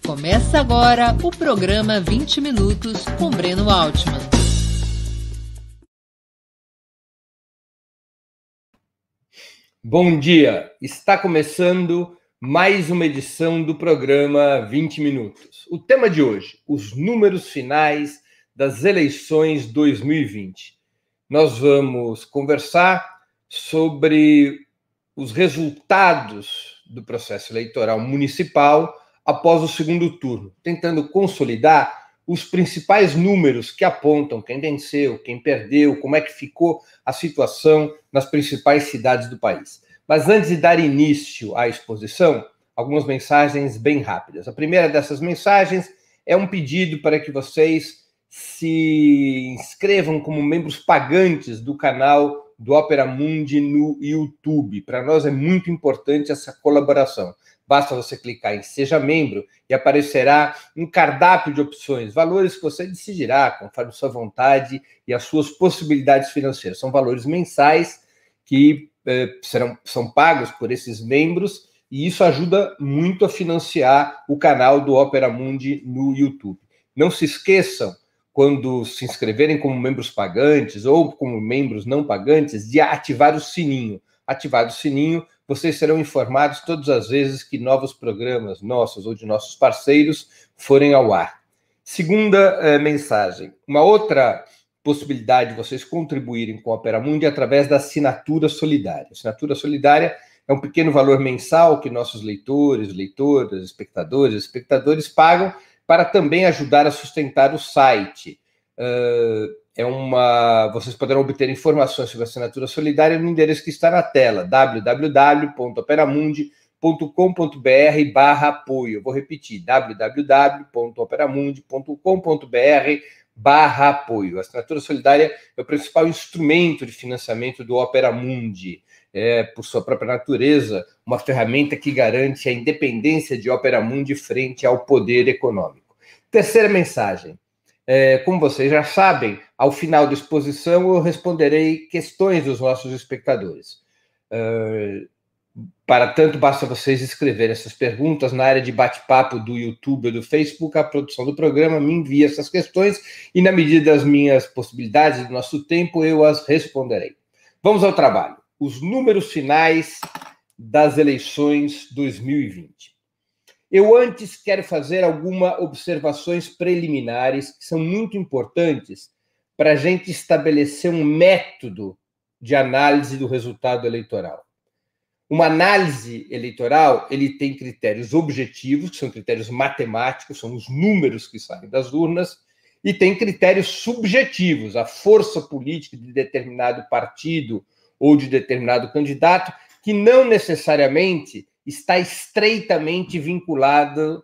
Começa agora o programa 20 Minutos com Breno Altman. Bom dia! Está começando mais uma edição do programa 20 Minutos. O tema de hoje, os números finais das eleições 2020. Nós vamos conversar sobre os resultados do processo eleitoral municipal após o segundo turno, tentando consolidar os principais números que apontam quem venceu, quem perdeu, como é que ficou a situação nas principais cidades do país. Mas antes de dar início à exposição, algumas mensagens bem rápidas. A primeira dessas mensagens é um pedido para que vocês se inscrevam como membros pagantes do canal do Opera Mundi no YouTube. Para nós é muito importante essa colaboração. Basta você clicar em Seja Membro e aparecerá um cardápio de opções, valores que você decidirá conforme sua vontade e as suas possibilidades financeiras. São valores mensais que são pagos por esses membros e isso ajuda muito a financiar o canal do Opera Mundi no YouTube. Não se esqueçam, quando se inscreverem como membros pagantes ou como membros não pagantes, de ativar o sininho. Ativado o sininho, vocês serão informados todas as vezes que novos programas nossos ou de nossos parceiros forem ao ar. Segunda mensagem. Uma outra possibilidade de vocês contribuírem com a Opera Mundi é através da assinatura solidária. A assinatura solidária é um pequeno valor mensal que nossos leitores, leitoras, espectadores pagam para também ajudar a sustentar o site. Vocês poderão obter informações sobre a assinatura solidária no endereço que está na tela, www.operamundi.com.br/apoio. Vou repetir, www.operamundi.com.br/apoio. A assinatura solidária é o principal instrumento de financiamento do Opera Mundi. É, por sua própria natureza, uma ferramenta que garante a independência de Opera Mundi frente ao poder econômico. Terceira mensagem. Como vocês já sabem, ao final da exposição eu responderei questões dos nossos espectadores. Para tanto, basta vocês escreverem essas perguntas na área de bate-papo do YouTube ou do Facebook. A produção do programa me envia essas questões e, na medida das minhas possibilidades e do nosso tempo, eu as responderei. Vamos ao trabalho. Os números finais das eleições 2020. Eu antes quero fazer algumas observações preliminares que são muito importantes para a gente estabelecer um método de análise do resultado eleitoral. Uma análise eleitoral, ele tem critérios objetivos, que são critérios matemáticos, são os números que saem das urnas, e tem critérios subjetivos, a força política de determinado partido ou de determinado candidato, que não necessariamente está estreitamente vinculado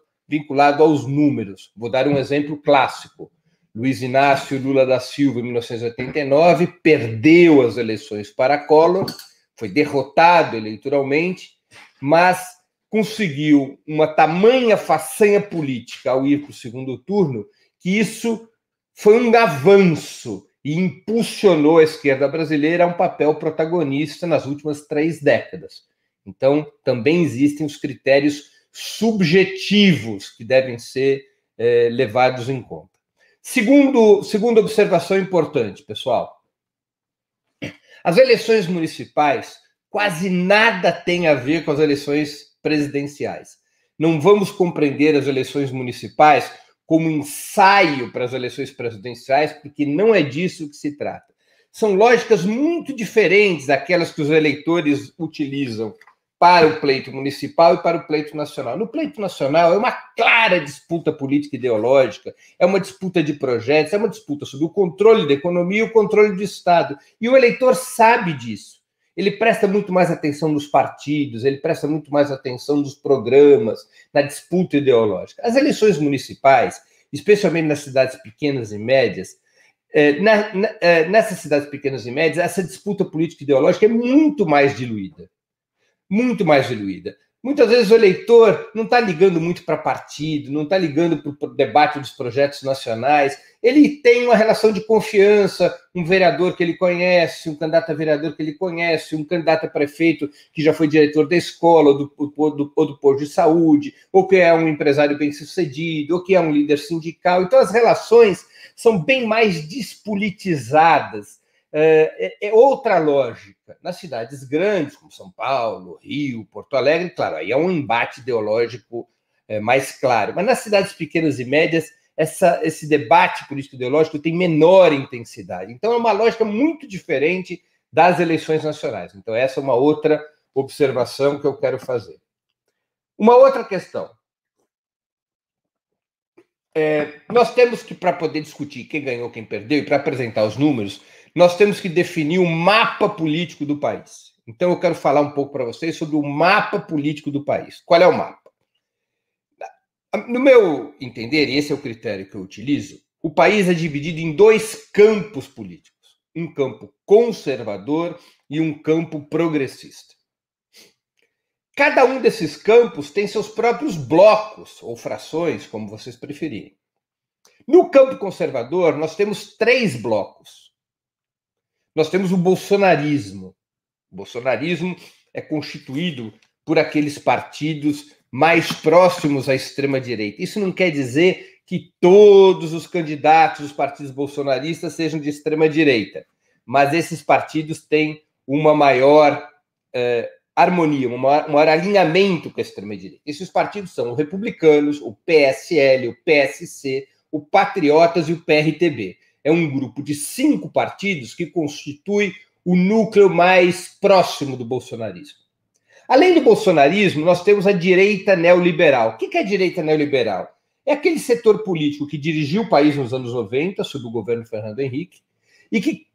aos números. Vou dar um exemplo clássico. Luiz Inácio Lula da Silva, em 1989, perdeu as eleições para Collor, foi derrotado eleitoralmente, mas conseguiu uma tamanha façanha política ao ir para o segundo turno, que isso foi um avanço e impulsionou a esquerda brasileira a um papel protagonista nas últimas 3 décadas. Então, também existem os critérios subjetivos que devem ser levados em conta. Segunda observação importante, pessoal. As eleições municipais quase nada têm a ver com as eleições presidenciais. Não vamos compreender as eleições municipais como ensaio para as eleições presidenciais, porque não é disso que se trata. São lógicas muito diferentes daquelas que os eleitores utilizam para o pleito municipal e para o pleito nacional. No pleito nacional é uma clara disputa política ideológica, é uma disputa de projetos, é uma disputa sobre o controle da economia e o controle do Estado. E o eleitor sabe disso. Ele presta muito mais atenção nos partidos, ele presta muito mais atenção nos programas, na disputa ideológica. As eleições municipais, especialmente nas cidades pequenas e médias, nessas cidades pequenas e médias, essa disputa política ideológica é muito mais diluída. Muito mais diluída. Muitas vezes o eleitor não está ligando muito para partido, não está ligando para o debate dos projetos nacionais. Ele tem uma relação de confiança, um vereador que ele conhece, um candidato a vereador que ele conhece, um candidato a prefeito que já foi diretor da escola ou do posto de saúde, ou que é um empresário bem-sucedido, ou que é um líder sindical. Então as relações são bem mais despolitizadas. É outra lógica. Nas cidades grandes, como São Paulo, Rio, Porto Alegre, claro, aí é um embate ideológico mais claro. Mas nas cidades pequenas e médias, esse debate político-ideológico tem menor intensidade. Então, é uma lógica muito diferente das eleições nacionais. Então, essa é uma outra observação que eu quero fazer. Uma outra questão. Nós temos que, para poder discutir quem ganhou, quem perdeu, e para apresentar os números, nós temos que definir o mapa político do país. Então, eu quero falar um pouco para vocês sobre o mapa político do país. Qual é o mapa? No meu entender, e esse é o critério que eu utilizo, o país é dividido em dois campos políticos. Um campo conservador e um campo progressista. Cada um desses campos tem seus próprios blocos, ou frações, como vocês preferirem. No campo conservador, nós temos 3 blocos. Nós temos o bolsonarismo. O bolsonarismo é constituído por aqueles partidos mais próximos à extrema-direita. Isso não quer dizer que todos os candidatos dos partidos bolsonaristas sejam de extrema-direita, mas esses partidos têm uma maior harmonia, um maior alinhamento com a extrema-direita. Esses partidos são os republicanos, o PSL, o PSC, o Patriotas e o PRTB. É um grupo de 5 partidos que constitui o núcleo mais próximo do bolsonarismo. Além do bolsonarismo, nós temos a direita neoliberal. O que é a direita neoliberal? É aquele setor político que dirigiu o país nos anos 90, sob o governo Fernando Henrique, e que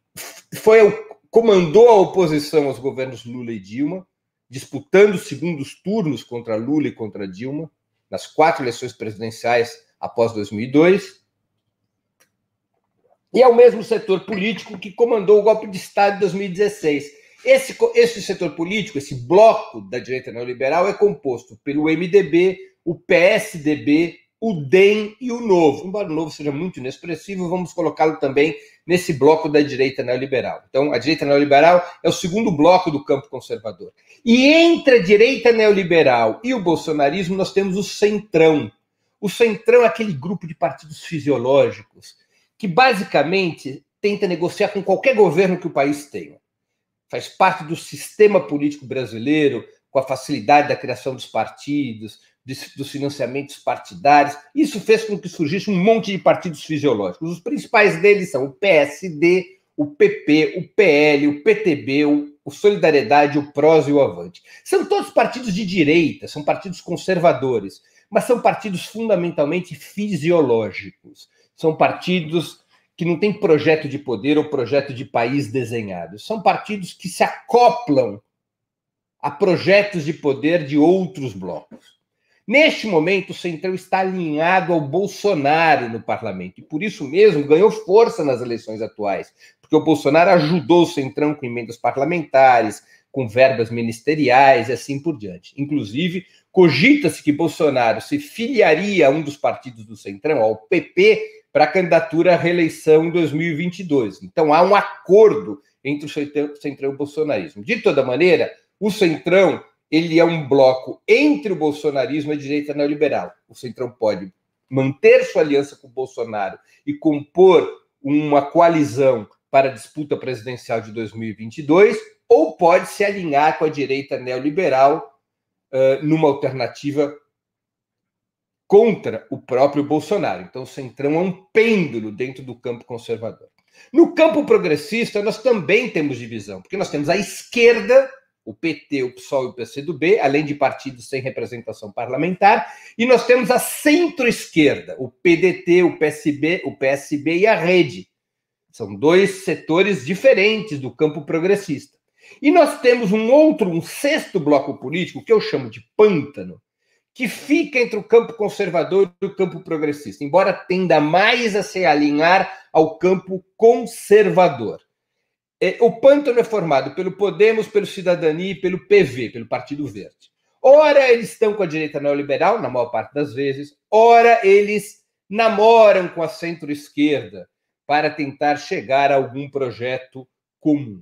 comandou a oposição aos governos Lula e Dilma, disputando segundos turnos contra Lula e contra Dilma, nas 4 eleições presidenciais após 2002. E é o mesmo setor político que comandou o golpe de Estado de 2016. Esse setor político, esse bloco da direita neoliberal, é composto pelo MDB, o PSDB, o DEM e o Novo. Embora o Novo seja muito inexpressivo, vamos colocá-lo também nesse bloco da direita neoliberal. Então, a direita neoliberal é o segundo bloco do campo conservador. E entre a direita neoliberal e o bolsonarismo, nós temos o Centrão. O Centrão é aquele grupo de partidos fisiológicos que basicamente tenta negociar com qualquer governo que o país tenha. Faz parte do sistema político brasileiro, com a facilidade da criação dos partidos, dos financiamentos partidários. Isso fez com que surgisse um monte de partidos fisiológicos. Os principais deles são o PSD, o PP, o PL, o PTB, o Solidariedade, o PROS e o Avante. São todos partidos de direita, são partidos conservadores, mas são partidos fundamentalmente fisiológicos. São partidos que não têm projeto de poder ou projeto de país desenhado. São partidos que se acoplam a projetos de poder de outros blocos. Neste momento, o Centrão está alinhado ao Bolsonaro no parlamento, e por isso mesmo ganhou força nas eleições atuais, porque o Bolsonaro ajudou o Centrão com emendas parlamentares, com verbas ministeriais e assim por diante. Inclusive, cogita-se que Bolsonaro se filiaria a um dos partidos do Centrão, ao PP, para a candidatura à reeleição em 2022. Então, há um acordo entre o Centrão e o bolsonarismo. De toda maneira, o Centrão ele é um bloco entre o bolsonarismo e a direita neoliberal. O Centrão pode manter sua aliança com o Bolsonaro e compor uma coalizão para a disputa presidencial de 2022, ou pode se alinhar com a direita neoliberal numa alternativa contra o próprio Bolsonaro. Então, o Centrão é um pêndulo dentro do campo conservador. No campo progressista, nós também temos divisão, porque nós temos a esquerda, o PT, o PSOL e o PCdoB, além de partidos sem representação parlamentar, e nós temos a centro-esquerda, o PDT, o PSB e a Rede. São 2 setores diferentes do campo progressista. E nós temos um sexto bloco político, que eu chamo de pântano, que fica entre o campo conservador e o campo progressista, embora tenda mais a se alinhar ao campo conservador. O pântano é formado pelo Podemos, pelo Cidadania e pelo PV, pelo Partido Verde. Ora, eles estão com a direita neoliberal, na maior parte das vezes, ora, eles namoram com a centro-esquerda para tentar chegar a algum projeto comum.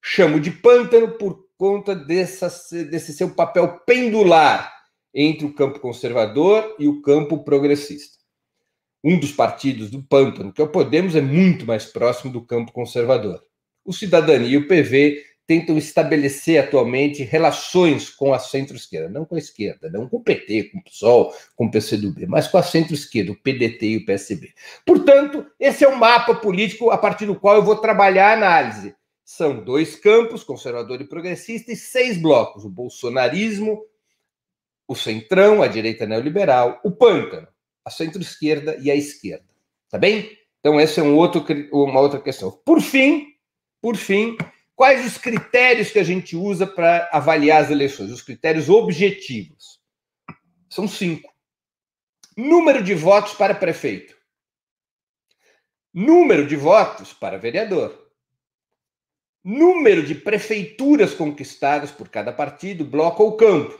Chamo de pântano por conta desse seu papel pendular entre o campo conservador e o campo progressista. Um dos partidos do pântano, que é o Podemos, é muito mais próximo do campo conservador. O Cidadania e o PV tentam estabelecer atualmente relações com a centro-esquerda, não com a esquerda, não com o PT, com o PSOL, com o PCdoB, mas com a centro-esquerda, o PDT e o PSB. Portanto, esse é um mapa político a partir do qual eu vou trabalhar a análise. São 2 campos, conservador e progressista, e 6 blocos: o bolsonarismo, o centrão, a direita neoliberal, o pântano, a centro-esquerda e a esquerda. Tá bem? Então, essa é uma outra questão. Por fim, quais os critérios que a gente usa para avaliar as eleições? Os critérios objetivos. São 5. Número de votos para prefeito. Número de votos para vereador. Número de prefeituras conquistadas por cada partido, bloco ou campo.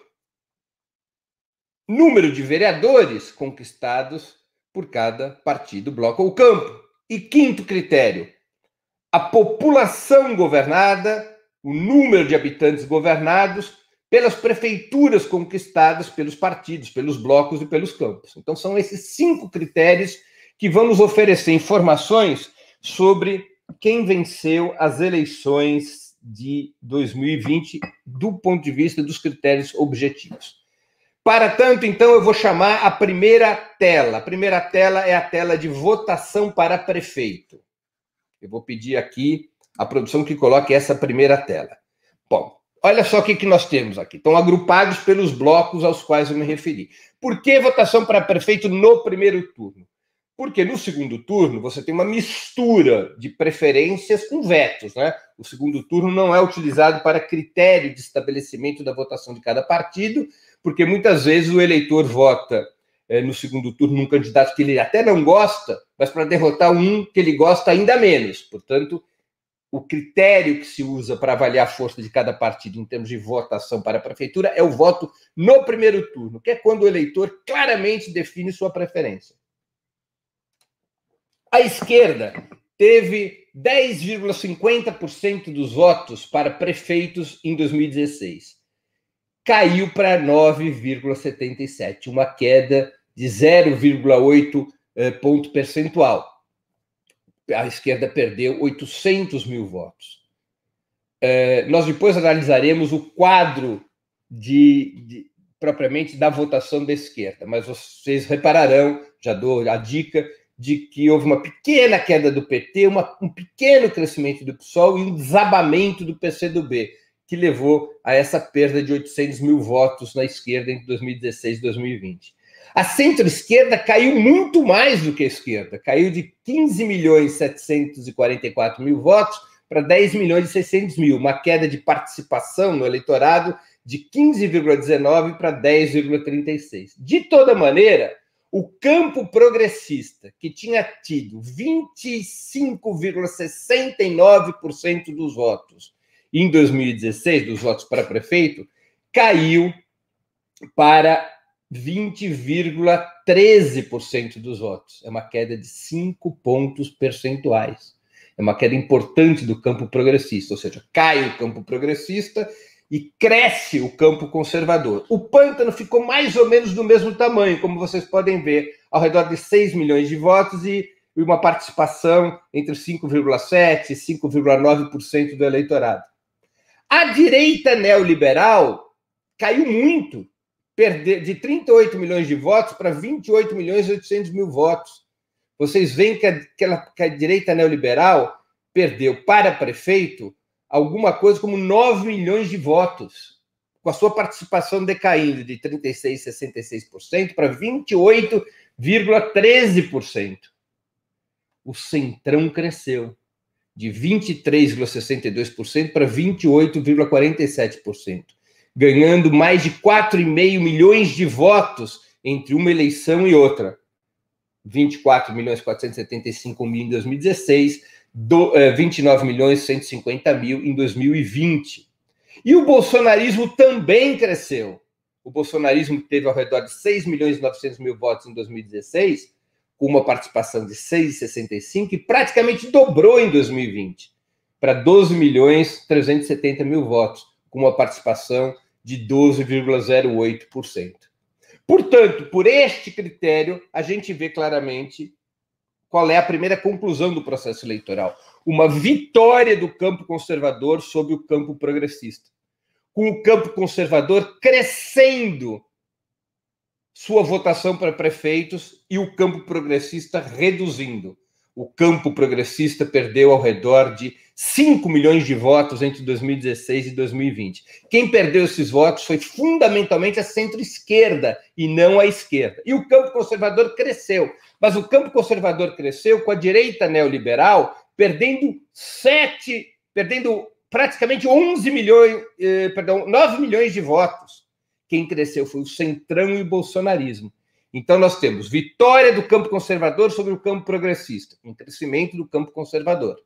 Número de vereadores conquistados por cada partido, bloco ou campo. E 5º critério, a população governada, o número de habitantes governados pelas prefeituras conquistadas pelos partidos, pelos blocos e pelos campos. Então, são esses 5 critérios que vão nos oferecer informações sobre quem venceu as eleições de 2020 do ponto de vista dos critérios objetivos. Para tanto, então, eu vou chamar a primeira tela. A primeira tela é a tela de votação para prefeito. Eu vou pedir aqui a produção que coloque essa primeira tela. Bom, olha só o que nós temos aqui. Estão agrupados pelos blocos aos quais eu me referi. Por que votação para prefeito no primeiro turno? Porque no segundo turno você tem uma mistura de preferências com vetos, né? O segundo turno não é utilizado para critério de estabelecimento da votação de cada partido, porque muitas vezes o eleitor vota no segundo turno num candidato que ele até não gosta, mas para derrotar um que ele gosta ainda menos. Portanto, o critério que se usa para avaliar a força de cada partido em termos de votação para a prefeitura é o voto no primeiro turno, que é quando o eleitor claramente define sua preferência. A esquerda teve 10,50% dos votos para prefeitos em 2016. Caiu para 9,77%, uma queda de 0,8 ponto percentual. A esquerda perdeu 800 mil votos. Nós depois analisaremos o quadro propriamente da votação da esquerda, mas vocês repararão, já dou a dica, de que houve uma pequena queda do PT, um pequeno crescimento do PSOL e um desabamento do PCdoB, que levou a essa perda de 800 mil votos na esquerda entre 2016 e 2020. A centro-esquerda caiu muito mais do que a esquerda, caiu de 15.744.000 votos para 10.600.000, uma queda de participação no eleitorado de 15,19% para 10,36%. De toda maneira, o campo progressista, que tinha tido 25,69% dos votos em 2016, dos votos para prefeito, caiu para 20,13% dos votos. É uma queda de 5 pontos percentuais. É uma queda importante do campo progressista, ou seja, cai o campo progressista e cresce o campo conservador. O pântano ficou mais ou menos do mesmo tamanho, como vocês podem ver, ao redor de 6 milhões de votos e uma participação entre 5,7% e 5,9% do eleitorado. A direita neoliberal caiu muito, de 38 milhões de votos para 28 milhões e 800 mil votos. Vocês veem que a direita neoliberal perdeu para prefeito alguma coisa como 9 milhões de votos, com a sua participação decaindo de 36,66% para 28,13%. O centrão cresceu de 23,62% para 28,47%, ganhando mais de 4,5 milhões de votos entre uma eleição e outra. 24.475.000 em 2016, 29.150.000 em 2020. E o bolsonarismo também cresceu o bolsonarismo teve ao redor de 6.900.000 votos em 2016, com uma participação de 6,65, e praticamente dobrou em 2020, para 12.370.000 votos, com uma participação de 12,08%. Portanto, por este critério, a gente vê claramente qual é a primeira conclusão do processo eleitoral. Uma vitória do campo conservador sobre o campo progressista, com o campo conservador crescendo sua votação para prefeitos e o campo progressista reduzindo. O campo progressista perdeu ao redor de 5 milhões de votos entre 2016 e 2020. Quem perdeu esses votos foi fundamentalmente a centro-esquerda e não a esquerda. E o campo conservador cresceu. Mas o campo conservador cresceu com a direita neoliberal perdendo praticamente 9 milhões de votos. Quem cresceu foi o Centrão e o bolsonarismo. Então, nós temos vitória do campo conservador sobre o campo progressista, um crescimento do campo conservador.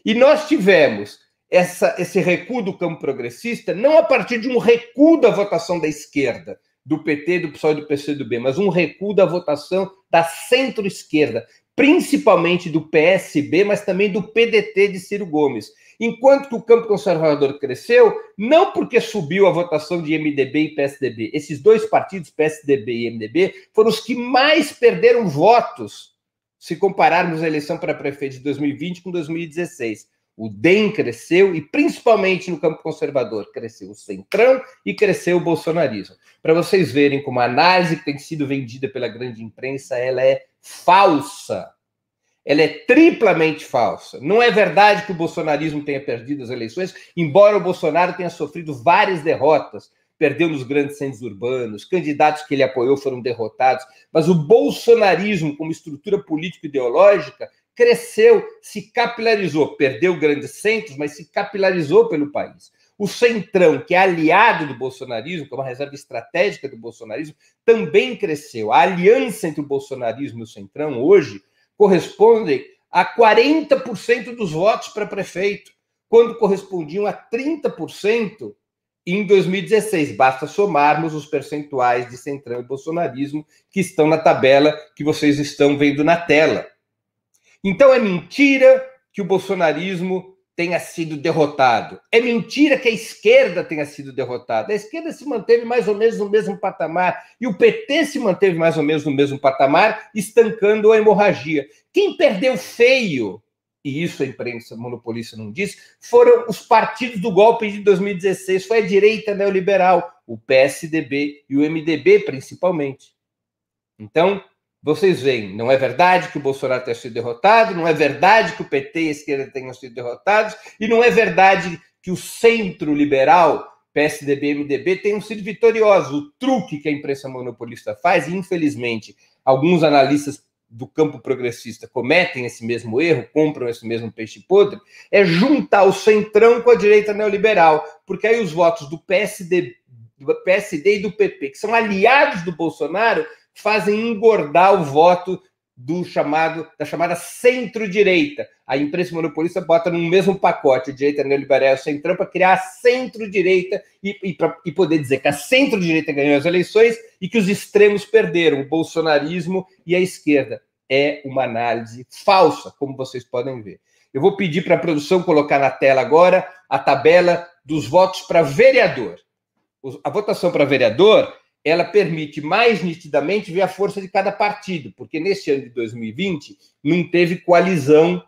E nós tivemos esse recuo do campo progressista não a partir de um recuo da votação da esquerda, do PT, do PSOL e do PCdoB, mas um recuo da votação da centro-esquerda, principalmente do PSB, mas também do PDT de Ciro Gomes. Enquanto que o campo conservador cresceu, não porque subiu a votação de MDB e PSDB. Esses dois partidos, PSDB e MDB, foram os que mais perderam votos, se compararmos a eleição para prefeito de 2020 com 2016. O DEM cresceu e, principalmente no campo conservador, cresceu o Centrão e cresceu o bolsonarismo. Para vocês verem como a análise que tem sido vendida pela grande imprensa, ela é falsa. Ela é triplamente falsa. Não é verdade que o bolsonarismo tenha perdido as eleições, embora o Bolsonaro tenha sofrido várias derrotas. Perdeu nos grandes centros urbanos, candidatos que ele apoiou foram derrotados, mas o bolsonarismo, como estrutura político-ideológica, cresceu, se capilarizou. Perdeu grandes centros, mas se capilarizou pelo país. O Centrão, que é aliado do bolsonarismo, que é uma reserva estratégica do bolsonarismo, também cresceu. A aliança entre o bolsonarismo e o Centrão, hoje, correspondem a 40% dos votos para prefeito, quando correspondiam a 30% em 2016. Basta somarmos os percentuais de Centrão e bolsonarismo que estão na tabela que vocês estão vendo na tela. Então é mentira que o bolsonarismo tenha sido derrotado. É mentira que a esquerda tenha sido derrotada. A esquerda se manteve mais ou menos no mesmo patamar e o PT se manteve mais ou menos no mesmo patamar, estancando a hemorragia. Quem perdeu feio, e isso a imprensa monopolista não diz, foram os partidos do golpe de 2016. Foi a direita neoliberal, o PSDB e o MDB, principalmente. Então, vocês veem, não é verdade que o Bolsonaro tenha sido derrotado, não é verdade que o PT e a esquerda tenham sido derrotados, e não é verdade que o centro liberal, PSDB e MDB, tenham sido vitoriosos. O truque que a imprensa monopolista faz, e infelizmente alguns analistas do campo progressista cometem esse mesmo erro, compram esse mesmo peixe podre, é juntar o Centrão com a direita neoliberal, porque aí os votos do PSD e do PP, que são aliados do Bolsonaro, fazem engordar o voto da chamada centro-direita. A imprensa monopolista bota no mesmo pacote a direita neoliberal e o Centrão para criar a centro-direita e poder dizer que a centro-direita ganhou as eleições e que os extremos perderam, o bolsonarismo e a esquerda. É uma análise falsa, como vocês podem ver. Eu vou pedir para a produção colocar na tela agora a tabela dos votos para vereador. A votação para vereador, ela permite mais nitidamente ver a força de cada partido, porque neste ano de 2020 não teve coalizão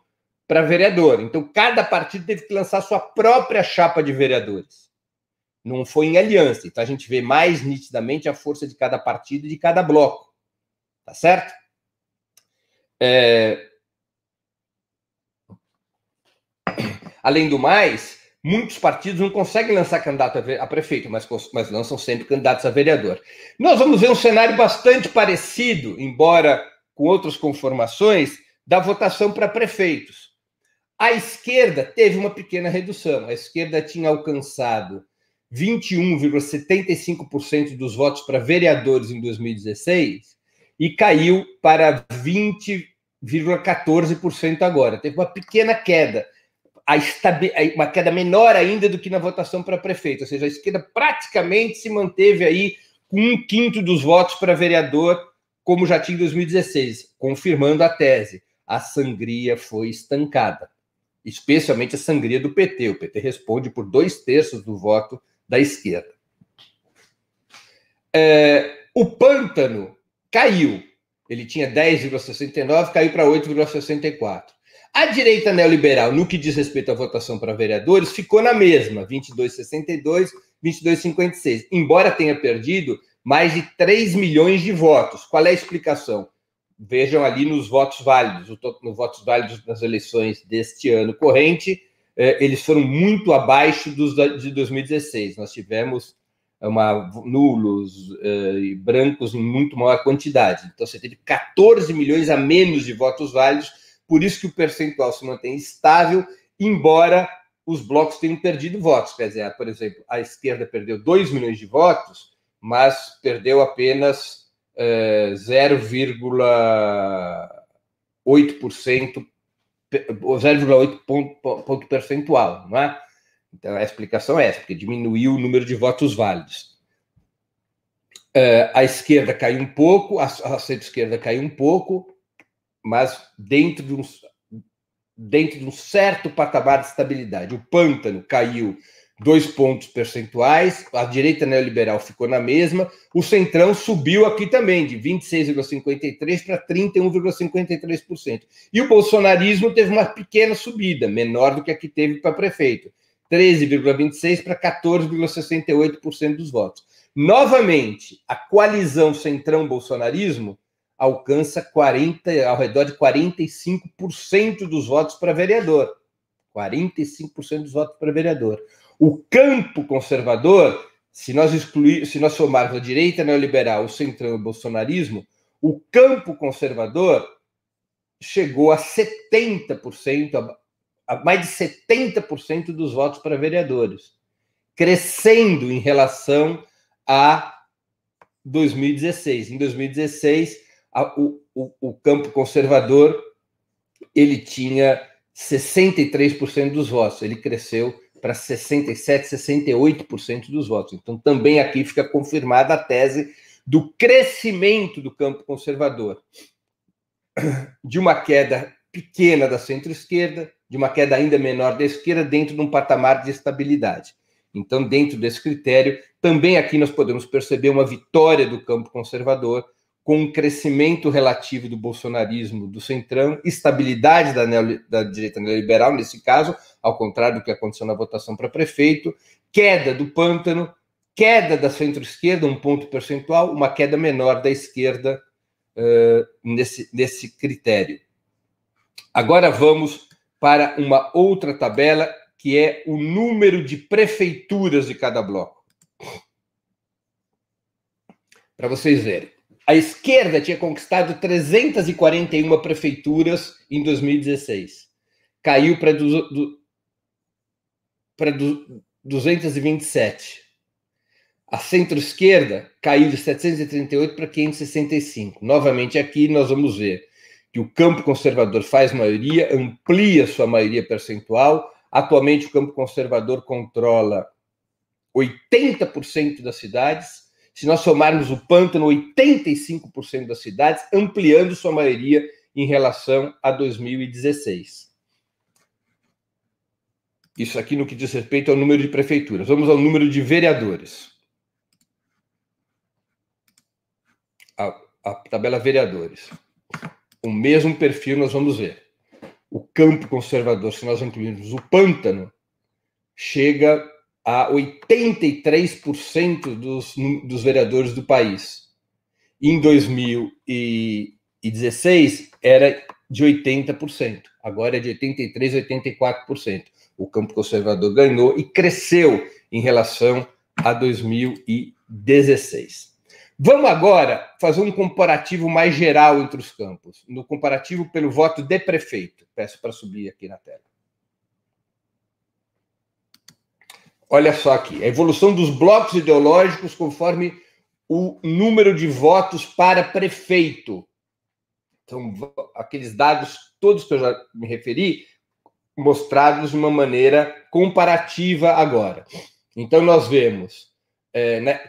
para vereador. Então, cada partido teve que lançar sua própria chapa de vereadores. Não foi em aliança. Então, a gente vê mais nitidamente a força de cada partido e de cada bloco. Tá certo? Além do mais, muitos partidos não conseguem lançar candidato a prefeito, mas lançam sempre candidatos a vereador. Nós vamos ver um cenário bastante parecido, embora com outras conformações, da votação para prefeitos. A esquerda teve uma pequena redução. A esquerda tinha alcançado 21,75% dos votos para vereadores em 2016 e caiu para 20,14% agora. Teve uma pequena queda. Uma queda menor ainda do que na votação para prefeito, ou seja, a esquerda praticamente se manteve aí com 1/5 dos votos para vereador, como já tinha em 2016, confirmando a tese. A sangria foi estancada, especialmente a sangria do PT. O PT responde por 2/3 do voto da esquerda. O pântano caiu. Ele tinha 10,69, caiu para 8,64. A direita neoliberal, no que diz respeito à votação para vereadores, ficou na mesma, 22,62, 22,56, embora tenha perdido mais de 3 milhões de votos. Qual é a explicação? Vejam ali nos votos válidos. Nos votos válidos das eleições deste ano corrente, eles foram muito abaixo dos de 2016. Nós tivemos nulos e brancos em muito maior quantidade. Então, você teve 14 milhões a menos de votos válidos, por isso que o percentual se mantém estável, embora os blocos tenham perdido votos. Quer dizer, por exemplo, a esquerda perdeu 2 milhões de votos, mas perdeu apenas 0,8%, 0,8 ponto percentual, não é? Então, a explicação é essa, porque diminuiu o número de votos válidos. A esquerda caiu um pouco, a centro-esquerda caiu um pouco, mas dentro de um certo patamar de estabilidade. O pântano caiu 2 pontos percentuais, a direita neoliberal ficou na mesma, o centrão subiu aqui também, de 26,53% para 31,53%. E o bolsonarismo teve uma pequena subida, menor do que a que teve para prefeito, 13,26% para 14,68% dos votos. Novamente, a coalizão centrão-bolsonarismo alcança ao redor de 45% dos votos para vereador. 45% dos votos para vereador. O campo conservador, se nós somarmos a direita neoliberal, o centrão e o bolsonarismo, o campo conservador chegou a 70%, a mais de 70% dos votos para vereadores, crescendo em relação a 2016. Em 2016, o campo conservador ele tinha 63% dos votos, ele cresceu para 67%, 68% dos votos. Então, também aqui fica confirmada a tese do crescimento do campo conservador, de uma queda pequena da centro-esquerda, de uma queda ainda menor da esquerda, dentro de um patamar de estabilidade. Então, dentro desse critério, também aqui nós podemos perceber uma vitória do campo conservador, com um crescimento relativo do bolsonarismo, do centrão, estabilidade da direita neoliberal, nesse caso, ao contrário do que aconteceu na votação para prefeito, queda do pântano, queda da centro-esquerda, 1 ponto percentual, uma queda menor da esquerda nesse critério. Agora vamos para uma outra tabela, que é o número de prefeituras de cada bloco. Para vocês verem. A esquerda tinha conquistado 341 prefeituras em 2016. Caiu para 227. A centro-esquerda caiu de 738 para 565. Novamente aqui nós vamos ver que o campo conservador faz maioria, amplia sua maioria percentual. Atualmente o campo conservador controla 80% das cidades. Se nós somarmos o pântano, 85% das cidades, ampliando sua maioria em relação a 2016. Isso aqui no que diz respeito ao número de prefeituras. Vamos ao número de vereadores. A tabela vereadores. O mesmo perfil nós vamos ver. O campo conservador, se nós incluirmos o pântano, chega a 83% dos vereadores do país. Em 2016, era de 80%. Agora é de 83%, 84%. O campo conservador ganhou e cresceu em relação a 2016. Vamos agora fazer um comparativo mais geral entre os campos. No comparativo pelo voto de prefeito. Peço para subir aqui na tela. Olha só aqui, a evolução dos blocos ideológicos conforme o número de votos para prefeito. Então, aqueles dados todos que eu já me referi, mostrados de uma maneira comparativa agora. Então, nós vemos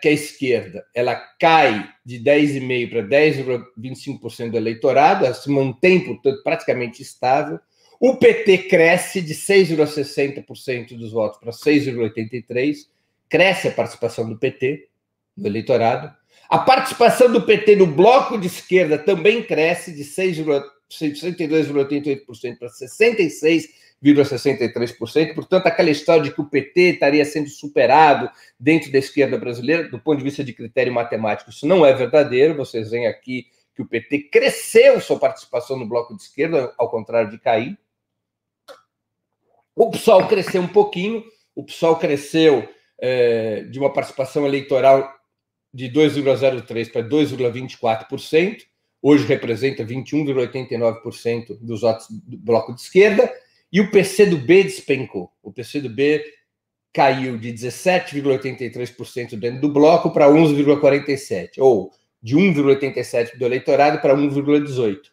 que a esquerda ela cai de 10,5% para 10,25% do eleitorado, ela se mantém, portanto, praticamente estável. O PT cresce de 6,60% dos votos para 6,83%, cresce a participação do PT no eleitorado. A participação do PT no bloco de esquerda também cresce de 62,88% para 66,63%. Portanto, aquela história de que o PT estaria sendo superado dentro da esquerda brasileira, do ponto de vista de critério matemático, isso não é verdadeiro. Vocês veem aqui que o PT cresceu sua participação no bloco de esquerda, ao contrário de cair. O PSOL cresceu um pouquinho, o PSOL cresceu de uma participação eleitoral de 2,03% para 2,24%, hoje representa 21,89% dos votos do bloco de esquerda, e o PCdoB despencou. O PCdoB caiu de 17,83% dentro do bloco para 11,47%, ou de 1,87% do eleitorado para 1,18%.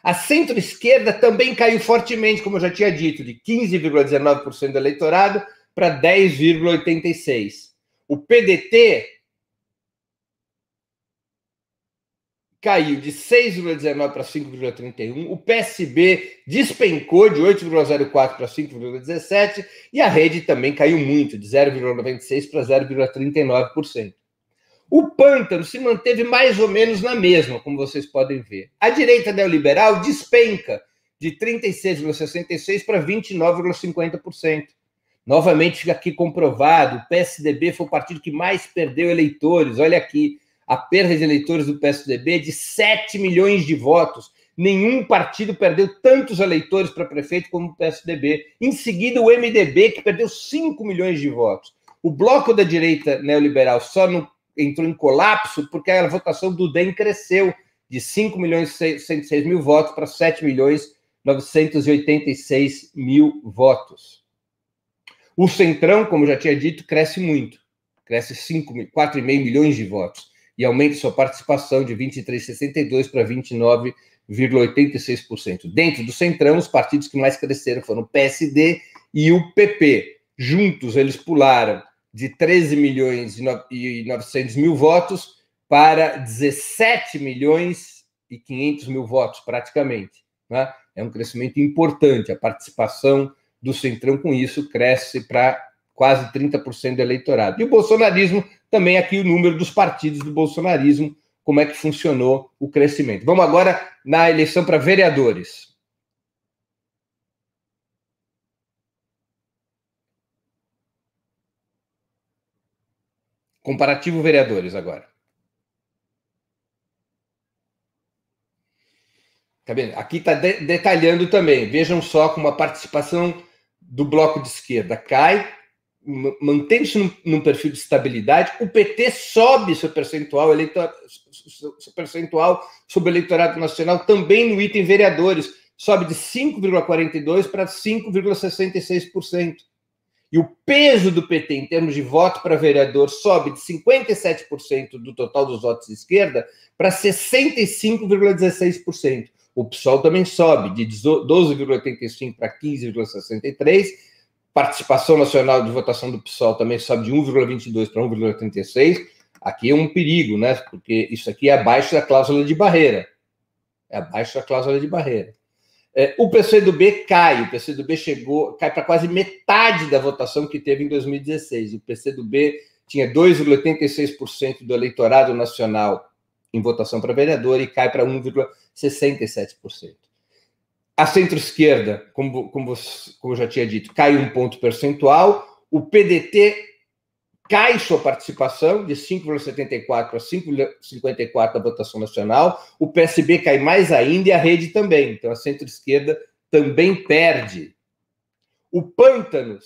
A centro-esquerda também caiu fortemente, como eu já tinha dito, de 15,19% do eleitorado para 10,86%. O PDT caiu de 6,19% para 5,31%, o PSB despencou de 8,04% para 5,17%, e a Rede também caiu muito, de 0,96% para 0,39%. O pântano se manteve mais ou menos na mesma, como vocês podem ver. A direita neoliberal despenca de 36,66% para 29,50%. Novamente fica aqui comprovado, o PSDB foi o partido que mais perdeu eleitores. Olha aqui, a perda de eleitores do PSDB de 7 milhões de votos. Nenhum partido perdeu tantos eleitores para prefeito como o PSDB. Em seguida, o MDB, que perdeu 5 milhões de votos. O bloco da direita neoliberal só entrou em colapso porque a votação do DEM cresceu de 5 milhões e 106 mil votos para 7 milhões e 986 mil votos. O Centrão, como já tinha dito, cresce muito. Cresce 4,5 milhões de votos e aumenta sua participação de 23,62% para 29,86%. Dentro do Centrão, os partidos que mais cresceram foram o PSD e o PP. Juntos, eles pularam de 13 milhões e 900 mil votos para 17 milhões e 500 mil votos, praticamente. Né? É um crescimento importante. A participação do Centrão, com isso, cresce para quase 30% do eleitorado. E o bolsonarismo, também aqui o número dos partidos do bolsonarismo, como é que funcionou o crescimento. Vamos agora na eleição para vereadores. Comparativo vereadores agora. Tá vendo? Aqui está detalhando também. Vejam só como a participação do bloco de esquerda cai, mantendo-se num perfil de estabilidade. O PT sobe seu percentual sobre o eleitorado nacional também no item vereadores. Sobe de 5,42% para 5,66%. E o peso do PT em termos de voto para vereador sobe de 57% do total dos votos de esquerda para 65,16%. O PSOL também sobe de 12,85% para 15,63%. Participação nacional de votação do PSOL também sobe de 1,22% para 1,36%. Aqui é um perigo, né? Porque isso aqui é abaixo da cláusula de barreira. É abaixo da cláusula de barreira. O PCdoB cai. O PCdoB cai para quase metade da votação que teve em 2016. O PCdoB tinha 2,86% do eleitorado nacional em votação para vereador e cai para 1,67%. A centro-esquerda, como eu já tinha dito, cai um ponto percentual. O PDT cai sua participação de 5,74% para 5,54% da votação nacional. O PSB cai mais ainda e a Rede também. Então, a centro-esquerda também perde. O Pântano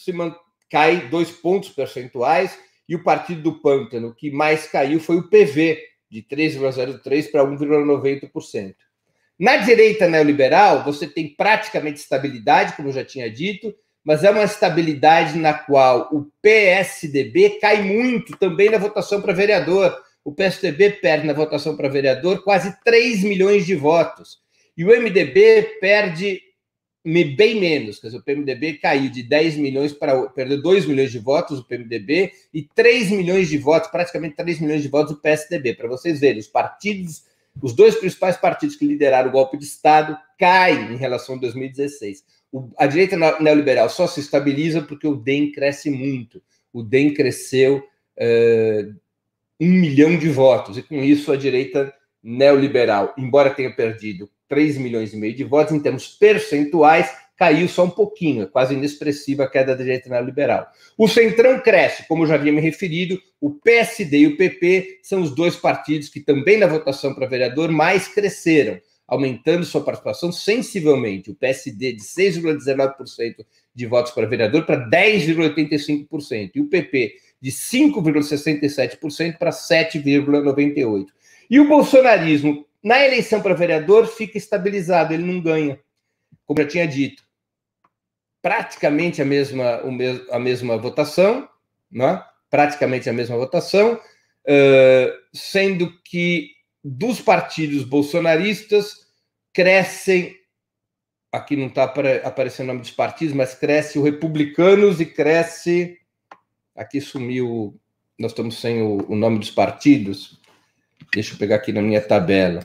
cai 2 pontos percentuais e o Partido do Pântano que mais caiu foi o PV, de 3,03% para 1,90%. Na direita neoliberal, você tem praticamente estabilidade, como eu já tinha dito, mas é uma estabilidade na qual o PSDB cai muito também na votação para vereador. O PSDB perde na votação para vereador quase 3 milhões de votos. E o MDB perde bem menos, quer dizer, o PMDB caiu de 10 milhões para perdeu 2 milhões de votos o PMDB e 3 milhões de votos, praticamente 3 milhões de votos o PSDB. Para vocês verem, os dois principais partidos que lideraram o golpe de Estado caem em relação a 2016. A direita neoliberal só se estabiliza porque o DEM cresce muito. O DEM cresceu 1 milhão de votos, e com isso a direita neoliberal, embora tenha perdido 3 milhões e meio de votos, em termos percentuais, caiu só um pouquinho, é quase inexpressiva a queda da direita neoliberal. O Centrão cresce, como eu já havia me referido, o PSD e o PP são os dois partidos que também na votação para vereador mais cresceram, aumentando sua participação sensivelmente. O PSD de 6,19% de votos para vereador para 10,85%, e o PP de 5,67% para 7,98%. E o bolsonarismo, na eleição para vereador, fica estabilizado, ele não ganha, como já tinha dito. Praticamente a mesma votação, né? Praticamente a mesma votação, sendo que dos partidos bolsonaristas crescem, aqui não está aparecendo o nome dos partidos, mas cresce o Republicanos e cresce, aqui sumiu, nós estamos sem o nome dos partidos, deixa eu pegar aqui na minha tabela,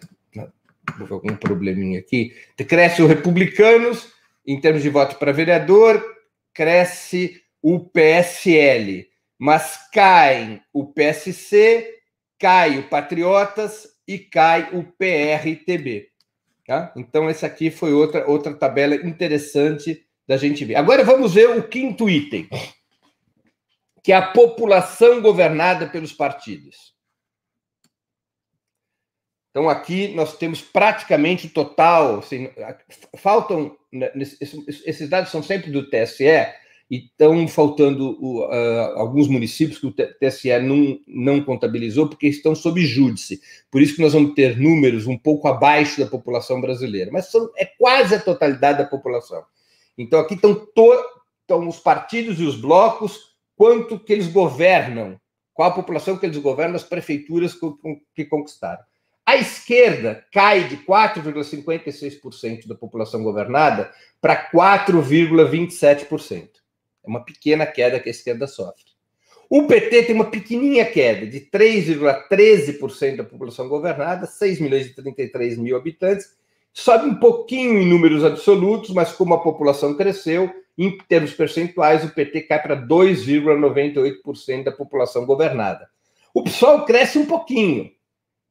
houve algum probleminha aqui, cresce o Republicanos, em termos de voto para vereador, cresce o PSL, mas cai o PSC, cai o Patriotas e cai o PRTB. Tá? Então, essa aqui foi outra tabela interessante da gente ver. Agora vamos ver o quinto item, que é a população governada pelos partidos. Então, aqui nós temos praticamente total, assim, faltam, esses dados são sempre do TSE, e estão faltando alguns municípios que o TSE não contabilizou, porque estão sob júdice. Por isso que nós vamos ter números um pouco abaixo da população brasileira, mas é quase a totalidade da população. Então, aqui estão os partidos e os blocos, quanto que eles governam, qual a população que eles governam, as prefeituras que conquistaram. A esquerda cai de 4,56% da população governada para 4,27%. É uma pequena queda que a esquerda sofre. O PT tem uma pequenininha queda de 3,13% da população governada, 6 milhões e 33 mil habitantes. Sobe um pouquinho em números absolutos, mas como a população cresceu, em termos percentuais, o PT cai para 2,98% da população governada. O PSOL cresce um pouquinho.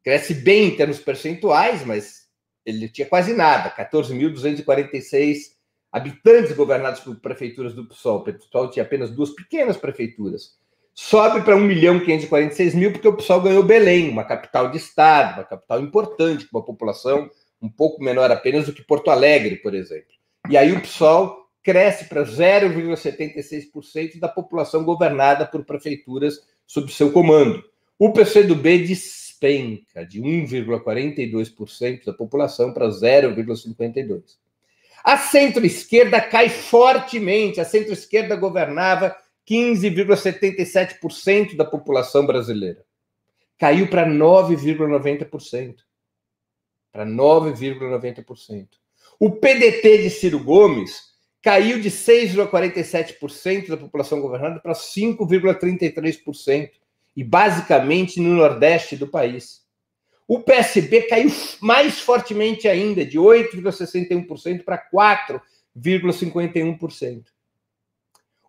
Cresce bem em termos percentuais, mas ele tinha quase nada, 14.246 habitantes governados por prefeituras do PSOL. O PSOL tinha apenas 2 pequenas prefeituras. Sobe para 1.546.000, porque o PSOL ganhou Belém, uma capital de estado, uma capital importante, com uma população um pouco menor apenas do que Porto Alegre, por exemplo. E aí o PSOL cresce para 0,76% da população governada por prefeituras sob seu comando. O PCdoB despenca de 1,42% da população para 0,52%. A centro-esquerda cai fortemente. A centro-esquerda governava 15,77% da população brasileira. Caiu para 9,90%. Para 9,90%. O PDT de Ciro Gomes caiu de 6,47% da população governada para 5,33%. E basicamente no Nordeste do país. O PSB caiu mais fortemente ainda, de 8,61% para 4,51%.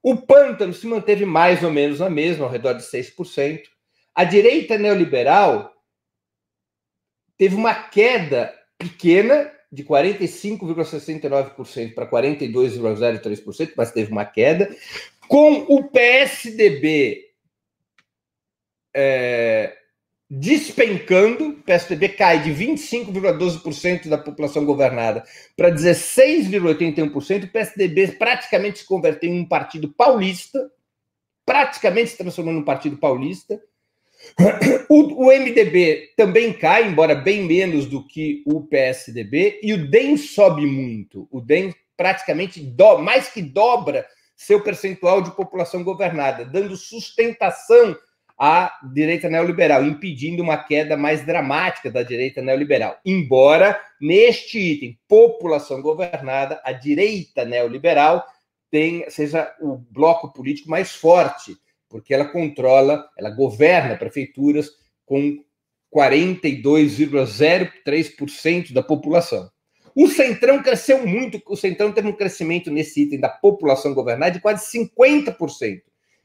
O Pântano se manteve mais ou menos na mesma, ao redor de 6%. A direita neoliberal teve uma queda pequena, de 45,69% para 42,03%, mas teve uma queda, com o PSDB despencando. O PSDB cai de 25,12% da população governada para 16,81%. O PSDB praticamente se converteu em um partido paulista, praticamente se transformou num partido paulista. O MDB também cai, embora bem menos do que o PSDB, e o DEM sobe muito. O DEM praticamente mais que dobra seu percentual de população governada, dando sustentação a direita neoliberal, impedindo uma queda mais dramática da direita neoliberal. Embora, neste item, população governada, a direita neoliberal seja o bloco político mais forte, porque ela governa prefeituras com 42,03% da população. O Centrão cresceu muito, o Centrão teve um crescimento nesse item da população governada de quase 50%.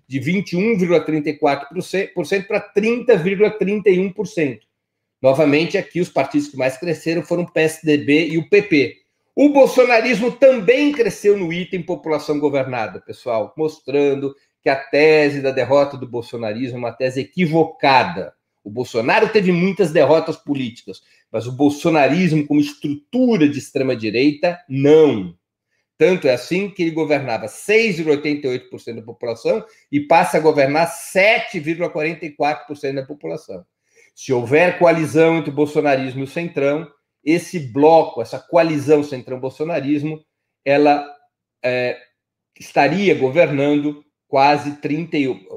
De 21,34% para 30,31%. Novamente, aqui os partidos que mais cresceram foram o PSDB e o PP. O bolsonarismo também cresceu no item população governada, pessoal, mostrando que a tese da derrota do bolsonarismo é uma tese equivocada. O Bolsonaro teve muitas derrotas políticas, mas o bolsonarismo como estrutura de extrema-direita, não. Tanto é assim que ele governava 6,88% da população e passa a governar 7,44% da população. Se houver coalizão entre o bolsonarismo e o centrão, esse bloco, essa coalizão centrão-bolsonarismo, ela estaria governando quase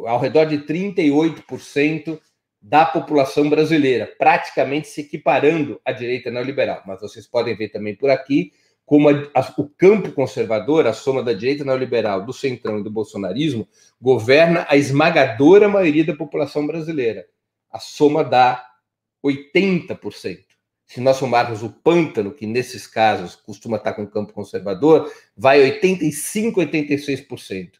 ao redor de 38% da população brasileira, praticamente se equiparando à direita neoliberal. Mas vocês podem ver também por aqui como o campo conservador, a soma da direita neoliberal, do centrão e do bolsonarismo, governa a esmagadora maioria da população brasileira. A soma dá 80%. Se nós somarmos o pântano, que nesses casos costuma estar com o campo conservador, vai 85%, 86%.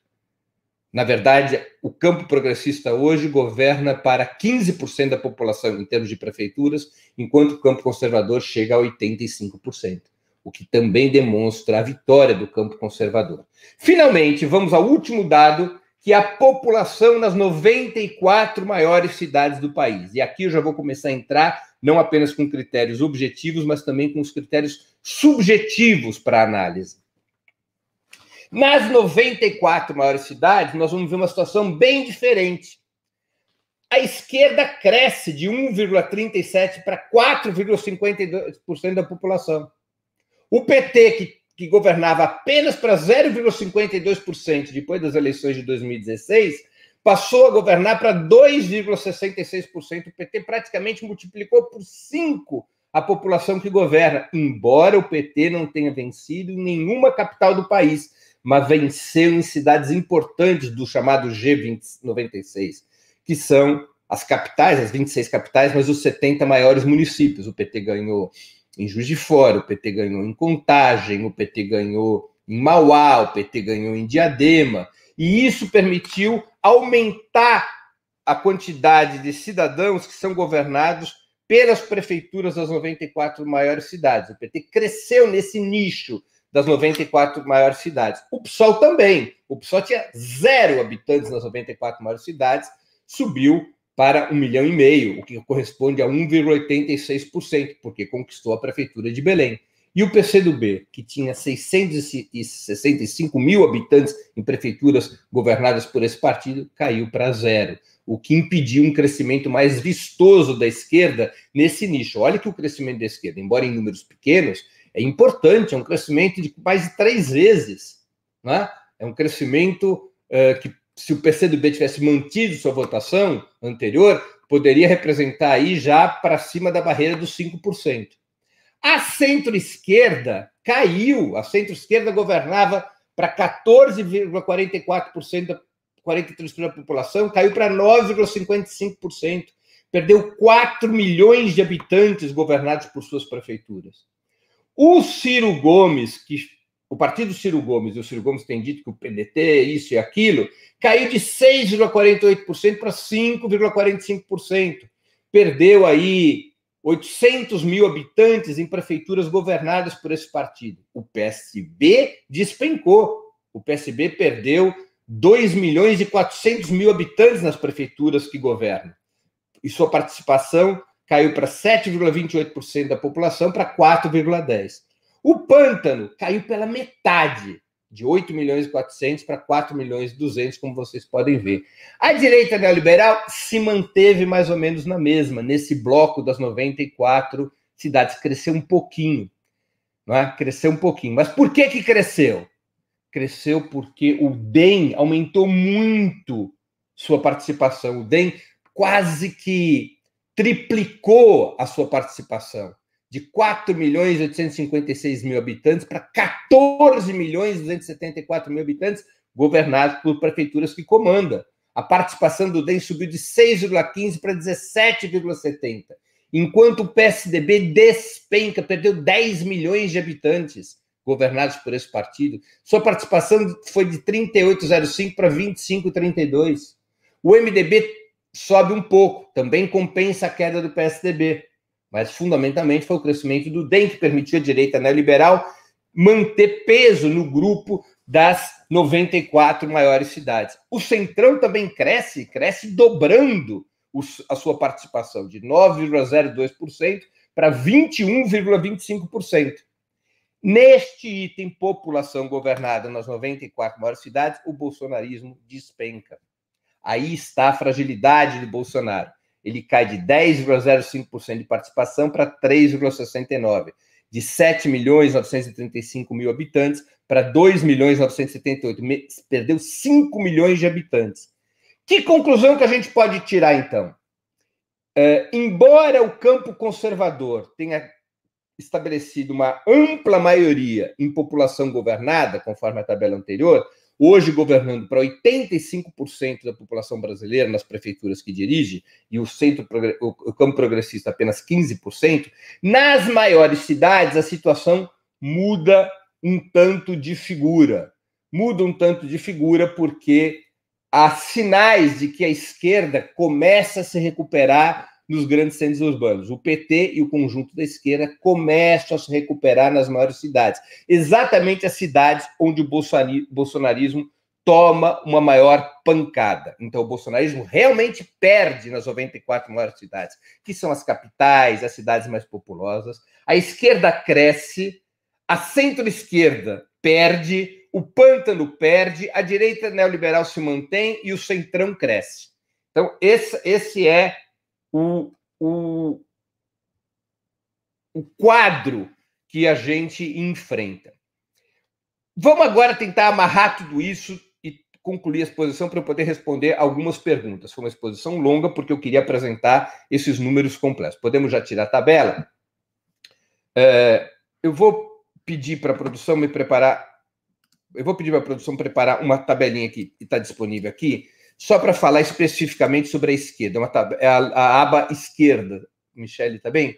Na verdade, o campo progressista hoje governa para 15% da população em termos de prefeituras, enquanto o campo conservador chega a 85%. O que também demonstra a vitória do campo conservador. Finalmente, vamos ao último dado, que é a população nas 94 maiores cidades do país. E aqui eu já vou começar a entrar, não apenas com critérios objetivos, mas também com os critérios subjetivos para a análise. Nas 94 maiores cidades, nós vamos ver uma situação bem diferente. A esquerda cresce de 1,37% para 4,52% da população. O PT, que governava apenas para 0,52% depois das eleições de 2016, passou a governar para 2,66%. O PT praticamente multiplicou por 5 a população que governa, embora o PT não tenha vencido em nenhuma capital do país, mas venceu em cidades importantes do chamado G96, que são as capitais, as 26 capitais, mas os 70 maiores municípios. O PT ganhou em Juiz de Fora, o PT ganhou em Contagem, o PT ganhou em Mauá, o PT ganhou em Diadema, e isso permitiu aumentar a quantidade de cidadãos que são governados pelas prefeituras das 94 maiores cidades. O PT cresceu nesse nicho das 94 maiores cidades. O PSOL também. O PSOL tinha 0 habitantes nas 94 maiores cidades, subiu para 1,5 milhão, o que corresponde a 1,86%, porque conquistou a prefeitura de Belém. E o PCdoB, que tinha 665 mil habitantes em prefeituras governadas por esse partido, caiu para 0, o que impediu um crescimento mais vistoso da esquerda nesse nicho. Olha que o crescimento da esquerda, embora em números pequenos, é importante, é um crescimento de mais de 3 vezes. Né? É um crescimento que, se o PCdoB tivesse mantido sua votação anterior, poderia representar aí já para cima da barreira dos 5%. A centro-esquerda caiu, a centro-esquerda governava para 14,44% da 43% da população, caiu para 9,55%, perdeu 4 milhões de habitantes governados por suas prefeituras. O Ciro Gomes, o partido Ciro Gomes, e o Ciro Gomes tem dito que o PDT, isso e aquilo, caiu de 6,48% para 5,45%. Perdeu aí 800 mil habitantes em prefeituras governadas por esse partido. O PSB despencou. O PSB perdeu 2 milhões e 400 mil habitantes nas prefeituras que governam. E sua participação caiu para 7,28% da população para 4,10%. O Pântano caiu pela metade, de 8 milhões e 400 para 4 milhões e 200, como vocês podem ver. A direita neoliberal se manteve mais ou menos na mesma, nesse bloco das 94 cidades. Cresceu um pouquinho, não é? Cresceu um pouquinho. Mas por que cresceu? Cresceu porque o DEM aumentou muito sua participação. O DEM quase que triplicou a sua participação, de 4.856.000 habitantes para 14.274.000 habitantes, governados por prefeituras que comanda. A participação do DEM subiu de 6,15% para 17,70%, enquanto o PSDB despenca, perdeu 10 milhões de habitantes governados por esse partido. Sua participação foi de 38,05% para 25,32%. O MDB sobe um pouco, também compensa a queda do PSDB, mas fundamentalmente foi o crescimento do DEM que permitiu à direita neoliberal manter peso no grupo das 94 maiores cidades. O Centrão também cresce dobrando a sua participação, de 9,02% para 21,25%. Neste item, população governada nas 94 maiores cidades, o bolsonarismo despenca. Aí está a fragilidade do Bolsonaro. Ele cai de 10,05% de participação para 3,69%, de 7.935.000 habitantes para 2.978.000, perdeu 5 milhões de habitantes. Que conclusão que a gente pode tirar, então? Embora o campo conservador tenha estabelecido uma ampla maioria em população governada, conforme a tabela anterior, hoje governando para 85% da população brasileira nas prefeituras que dirige, e o campo progressista apenas 15%, nas maiores cidades a situação muda um tanto de figura. Muda um tanto de figura porque há sinais de que a esquerda começa a se recuperar nos grandes centros urbanos. O PT e o conjunto da esquerda começam a se recuperar nas maiores cidades. Exatamente as cidades onde o bolsonarismo toma uma maior pancada. Então, o bolsonarismo realmente perde nas 94 maiores cidades, que são as capitais, as cidades mais populosas. A esquerda cresce, a centro-esquerda perde, o pântano perde, a direita neoliberal se mantém e o centrão cresce. Então, esse é o quadro que a gente enfrenta. Vamos agora tentar amarrar tudo isso e concluir a exposição para eu poder responder algumas perguntas. Foi uma exposição longa porque eu queria apresentar esses números completos. Podemos já tirar a tabela? Eu vou pedir para a produção me preparar. Eu vou pedir para a produção preparar uma tabelinha que está disponível aqui, só para falar especificamente sobre a esquerda, a aba esquerda. Michele, tá bem?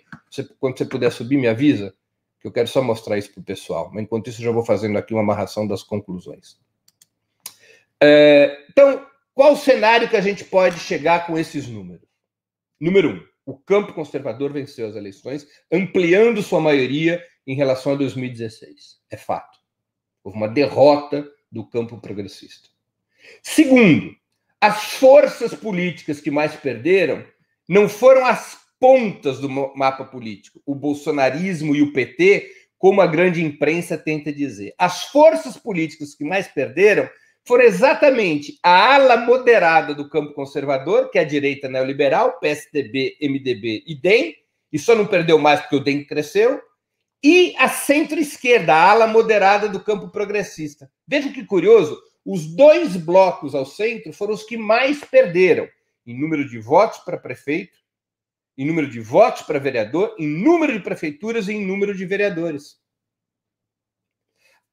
Quando você puder subir, me avisa, que eu quero só mostrar isso para o pessoal. Mas enquanto isso, eu já vou fazendo aqui uma amarração das conclusões. Então, qual o cenário que a gente pode chegar com esses números? Número 1, o campo conservador venceu as eleições, ampliando sua maioria em relação a 2016. É fato. Houve uma derrota do campo progressista. Segundo, as forças políticas que mais perderam não foram as pontas do mapa político, o bolsonarismo e o PT, como a grande imprensa tenta dizer. As forças políticas que mais perderam foram exatamente a ala moderada do campo conservador, que é a direita neoliberal, PSDB, MDB e DEM, e só não perdeu mais porque o DEM cresceu, e a centro-esquerda, a ala moderada do campo progressista. Veja que curioso, os dois blocos ao centro foram os que mais perderam em número de votos para prefeito, em número de votos para vereador, em número de prefeituras e em número de vereadores.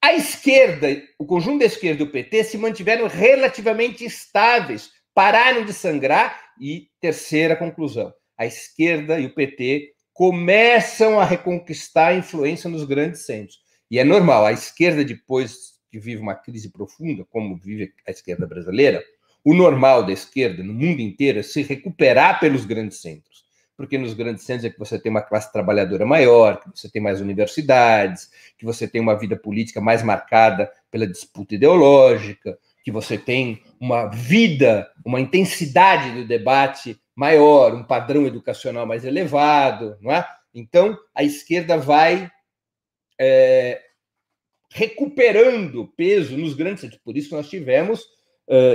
A esquerda, o conjunto da esquerda e o PT se mantiveram relativamente estáveis, pararam de sangrar e, terceira conclusão, a esquerda e o PT começam a reconquistar a influência nos grandes centros. E é normal, a esquerda, depois que vive uma crise profunda, como vive a esquerda brasileira, o normal da esquerda no mundo inteiro é se recuperar pelos grandes centros. Porque nos grandes centros é que você tem uma classe trabalhadora maior, que você tem mais universidades, que você tem uma vida política mais marcada pela disputa ideológica, que você tem uma vida, uma intensidade do debate maior, um padrão educacional mais elevado, não é? Então, a esquerda vai recuperando peso nos grandes centros. Por isso que nós tivemos,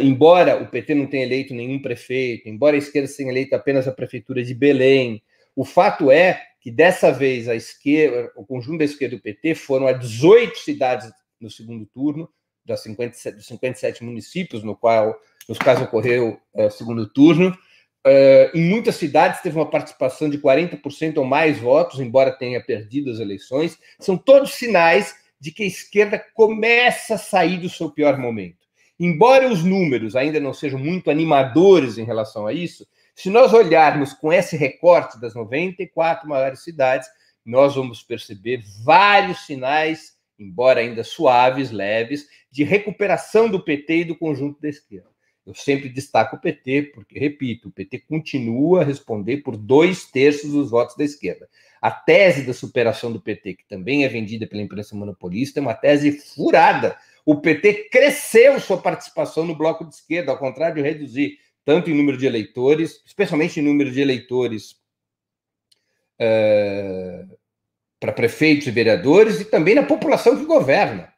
embora o PT não tenha eleito nenhum prefeito, embora a esquerda tenha eleito apenas a prefeitura de Belém, o fato é que dessa vez a esquerda, o conjunto da esquerda e do PT foram a 18 cidades no segundo turno, dos 57 municípios nos quais ocorreu o segundo turno, em muitas cidades teve uma participação de 40% ou mais votos, embora tenha perdido as eleições. São todos sinais de que a esquerda começa a sair do seu pior momento. Embora os números ainda não sejam muito animadores em relação a isso, se nós olharmos com esse recorte das 94 maiores cidades, nós vamos perceber vários sinais, embora ainda suaves, leves, de recuperação do PT e do conjunto da esquerda. Eu sempre destaco o PT, porque, repito, o PT continua a responder por 2/3 dos votos da esquerda. A tese da superação do PT, que também é vendida pela imprensa monopolista, é uma tese furada. O PT cresceu sua participação no bloco de esquerda, ao contrário de reduzir, tanto em número de eleitores, especialmente em número de eleitores para prefeitos e vereadores, e também na população que governa,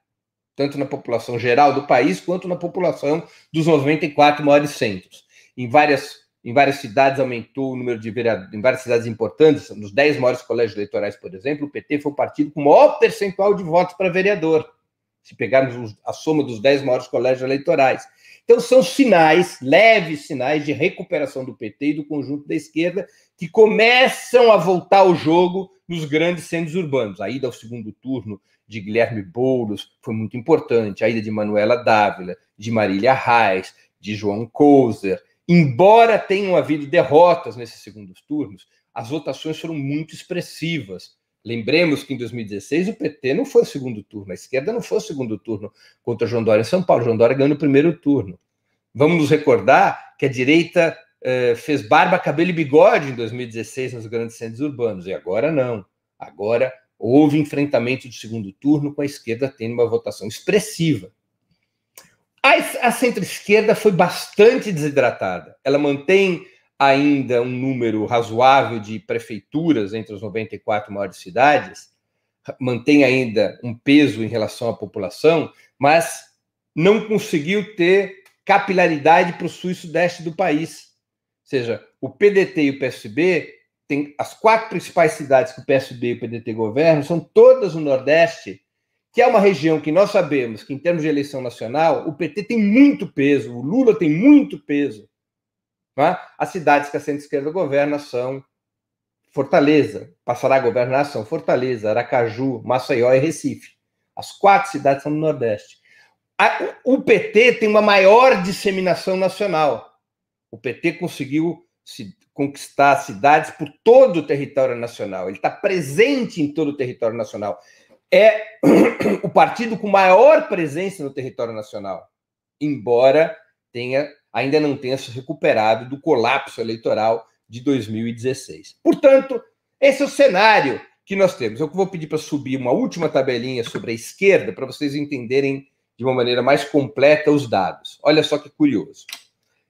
tanto na população geral do país, quanto na população dos 94 maiores centros. Em várias cidades aumentou o número de vereadores, em várias cidades importantes, nos 10 maiores colégios eleitorais, por exemplo, o PT foi o partido com o maior percentual de votos para vereador, se pegarmos a soma dos 10 maiores colégios eleitorais. Então, são sinais, leves sinais de recuperação do PT e do conjunto da esquerda, que começam a voltar ao jogo nos grandes centros urbanos. A ida ao segundo turno de Guilherme Boulos foi muito importante, a ida de Manuela Dávila, de Marília Reis, de João Couser. Embora tenham havido derrotas nesses segundos turnos, as votações foram muito expressivas. Lembremos que em 2016 o PT não foi o segundo turno, a esquerda não foi o segundo turno contra João Dória em São Paulo. João Dória ganhou no primeiro turno. Vamos nos recordar que a direita fez barba, cabelo e bigode em 2016 nos grandes centros urbanos, e agora não. Agora houve enfrentamento do segundo turno com a esquerda tendo uma votação expressiva. A centro-esquerda foi bastante desidratada. Ela mantém ainda um número razoável de prefeituras entre as 94 maiores cidades, mantém ainda um peso em relação à população, mas não conseguiu ter capilaridade para o sul e sudeste do país. Ou seja, o PDT e o PSB, tem as 4 principais cidades que o PSB e o PDT governam, são todas no Nordeste, que é uma região que nós sabemos que, em termos de eleição nacional, o PT tem muito peso, o Lula tem muito peso. As cidades que a centro-esquerda governa são Fortaleza, passará a governar são Fortaleza, Aracaju, Maceió e Recife. As 4 cidades são no Nordeste. O PT tem uma maior disseminação nacional. O PT conseguiu conquistar cidades por todo o território nacional. Ele está presente em todo o território nacional. É o partido com maior presença no território nacional, embora ainda não tenha se recuperado do colapso eleitoral de 2016. Portanto, esse é o cenário que nós temos. Eu vou pedir para subir uma última tabelinha sobre a esquerda para vocês entenderem de uma maneira mais completa os dados. Olha só que curioso.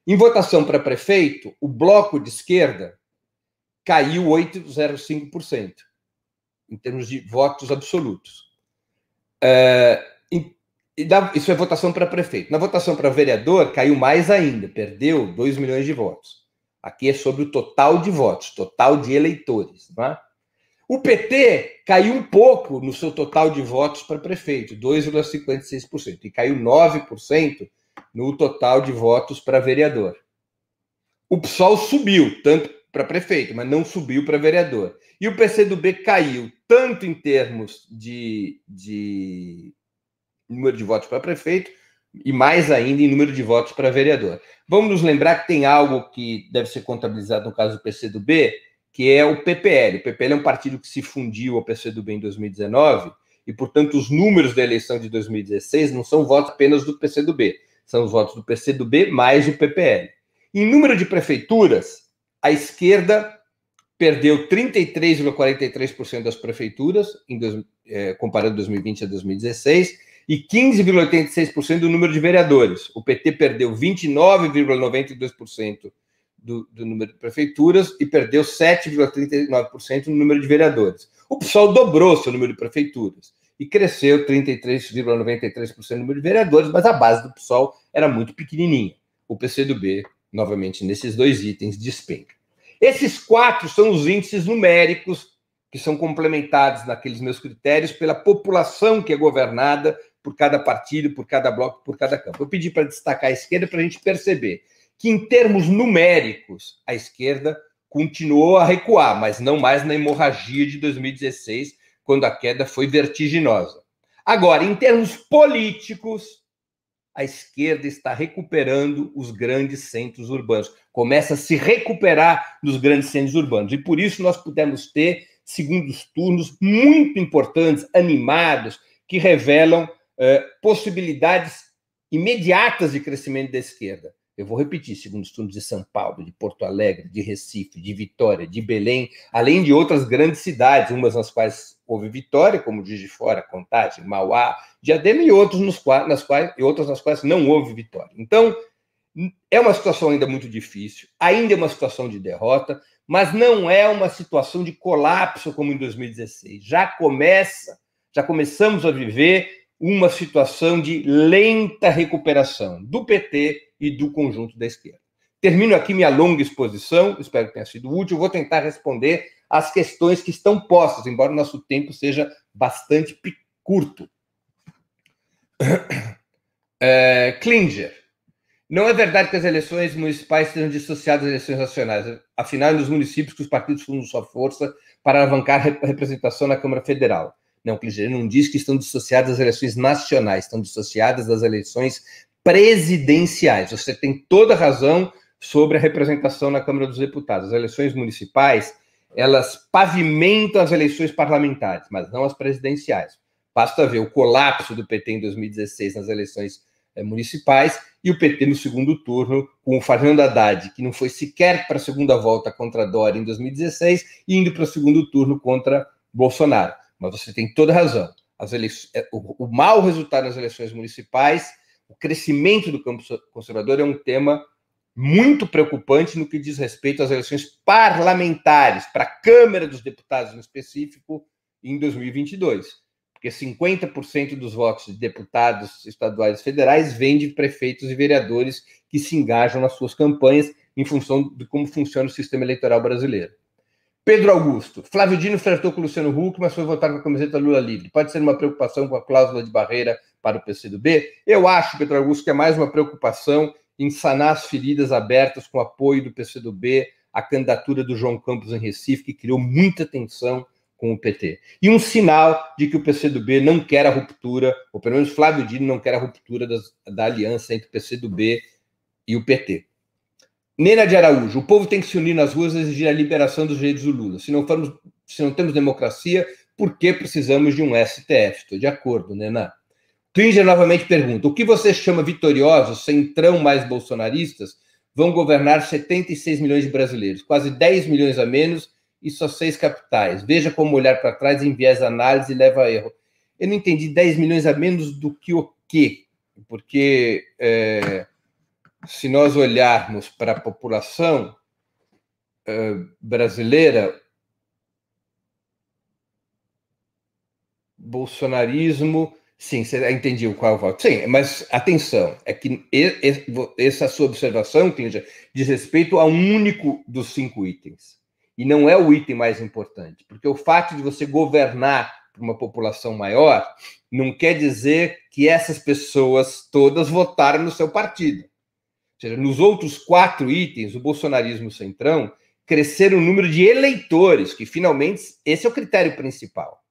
Em votação para prefeito, o bloco de esquerda caiu 8,05% em termos de votos absolutos. Isso é votação para prefeito. Na votação para vereador, caiu mais ainda, perdeu 2 milhões de votos. Aqui é sobre o total de votos, total de eleitores. Não é? O PT caiu um pouco no seu total de votos para prefeito, 2,56%, e caiu 9% no total de votos para vereador. O PSOL subiu, tanto para prefeito, mas não subiu para vereador. E o PCdoB caiu, tanto em termos de número de votos para prefeito, e mais ainda em número de votos para vereador. Vamos nos lembrar que tem algo que deve ser contabilizado no caso do PCdoB, que é o PPL. O PPL é um partido que se fundiu ao PCdoB em 2019, e, portanto, os números da eleição de 2016 não são votos apenas do PCdoB, são os votos do PCdoB mais o PPL. Em número de prefeituras, a esquerda perdeu 33,43% das prefeituras, comparando 2020 a 2016, e 15,86% do número de vereadores. O PT perdeu 29,92% do número de prefeituras e perdeu 7,39% no número de vereadores. O PSOL dobrou seu número de prefeituras e cresceu 33,93% no número de vereadores, mas a base do PSOL era muito pequenininha. O PCdoB, novamente, nesses 2 itens, despenca. Esses 4 são os índices numéricos que são complementados naqueles meus critérios pela população que é governada por cada partido, por cada bloco, por cada campo. Eu pedi para destacar a esquerda para a gente perceber que, em termos numéricos, a esquerda continuou a recuar, mas não mais na hemorragia de 2016, quando a queda foi vertiginosa. Agora, em termos políticos, a esquerda está recuperando os grandes centros urbanos, começa a se recuperar nos grandes centros urbanos, e por isso nós pudemos ter segundos turnos muito importantes, animados, que revelam possibilidades imediatas de crescimento da esquerda. Eu vou repetir, segundos turnos de São Paulo, de Porto Alegre, de Recife, de Vitória, de Belém, além de outras grandes cidades, umas nas quais houve vitória, como Juiz de Fora, Contagem, Mauá, Diadema, e outras nas quais não houve vitória. Então, é uma situação ainda muito difícil, ainda é uma situação de derrota, mas não é uma situação de colapso como em 2016. Já começamos a viver uma situação de lenta recuperação do PT e do conjunto da esquerda. Termino aqui minha longa exposição, espero que tenha sido útil. Vou tentar responder as questões que estão postas, embora o nosso tempo seja bastante curto. Klinger. Não é verdade que as eleições municipais sejam dissociadas das eleições nacionais. Afinal, é nos municípios que os partidos usam sua força para alavancar a representação na Câmara Federal. Não, Klinger não diz que estão dissociadas das eleições nacionais, estão dissociadas das eleições presidenciais. Você tem toda a razão sobre a representação na Câmara dos Deputados. As eleições municipais, elas pavimentam as eleições parlamentares, mas não as presidenciais. Basta ver o colapso do PT em 2016 nas eleições municipais e o PT no segundo turno com o Fernando Haddad, que não foi sequer para a segunda volta contra Dória em 2016 e indo para o segundo turno contra Bolsonaro. Mas você tem toda a razão. O mau resultado nas eleições municipais, o crescimento do campo conservador é um tema muito preocupante no que diz respeito às eleições parlamentares, para a Câmara dos Deputados em específico, em 2022. Porque 50% dos votos de deputados estaduais e federais vêm de prefeitos e vereadores que se engajam nas suas campanhas em função de como funciona o sistema eleitoral brasileiro. Pedro Augusto. Flávio Dino flertou com o Luciano Huck, mas foi votar com a camiseta Lula livre. Pode ser uma preocupação com a cláusula de barreira para o PCdoB? Eu acho, Pedro Augusto, que é mais uma preocupação em sanar as feridas abertas com o apoio do PCdoB à candidatura do João Campos em Recife, que criou muita tensão com o PT. E um sinal de que o PCdoB não quer a ruptura, ou pelo menos Flávio Dino não quer a ruptura da aliança entre o PCdoB e o PT. Nena de Araújo, o povo tem que se unir nas ruas e exigir a liberação dos direitos do Lula. Se não temos democracia, por que precisamos de um STF? Estou de acordo, Nena. Klinger novamente pergunta, o que você chama vitoriosos, centrão mais bolsonaristas, vão governar 76 milhões de brasileiros, quase 10 milhões a menos e só 6 capitais. Veja como olhar para trás enviesa a análise e leva a erro. Eu não entendi 10 milhões a menos do que o quê? Porque se nós olharmos para a população brasileira, bolsonarismo, sim, você entendi qual é o voto. Sim, mas atenção, é que essa sua observação, Klinger, diz respeito a um único dos 5 itens. E não é o item mais importante, porque o fato de você governar para uma população maior não quer dizer que essas pessoas todas votaram no seu partido. Ou seja, nos outros 4 itens, o bolsonarismo centrão, cresceram o número de eleitores, que finalmente esse é o critério principal.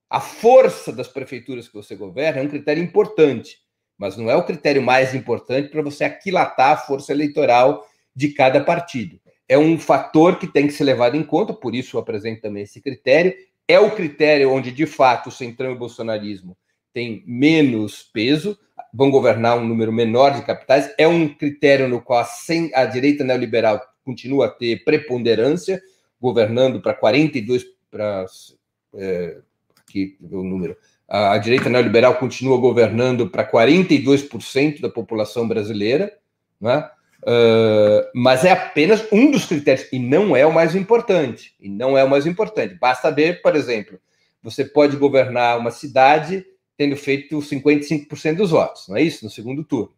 A força das prefeituras que você governa é um critério importante, mas não é o critério mais importante para você aquilatar a força eleitoral de cada partido. É um fator que tem que ser levado em conta, por isso eu apresento também esse critério. É o critério onde, de fato, o centrão e o bolsonarismo têm menos peso, vão governar um número menor de capitais. É um critério no qual a direita neoliberal continua a ter preponderância, governando para 42%, aqui o número, a direita neoliberal continua governando para 42% da população brasileira, né? Mas é apenas um dos critérios, e não é o mais importante. Basta ver, por exemplo, você pode governar uma cidade tendo feito 55% dos votos, não é isso? No segundo turno.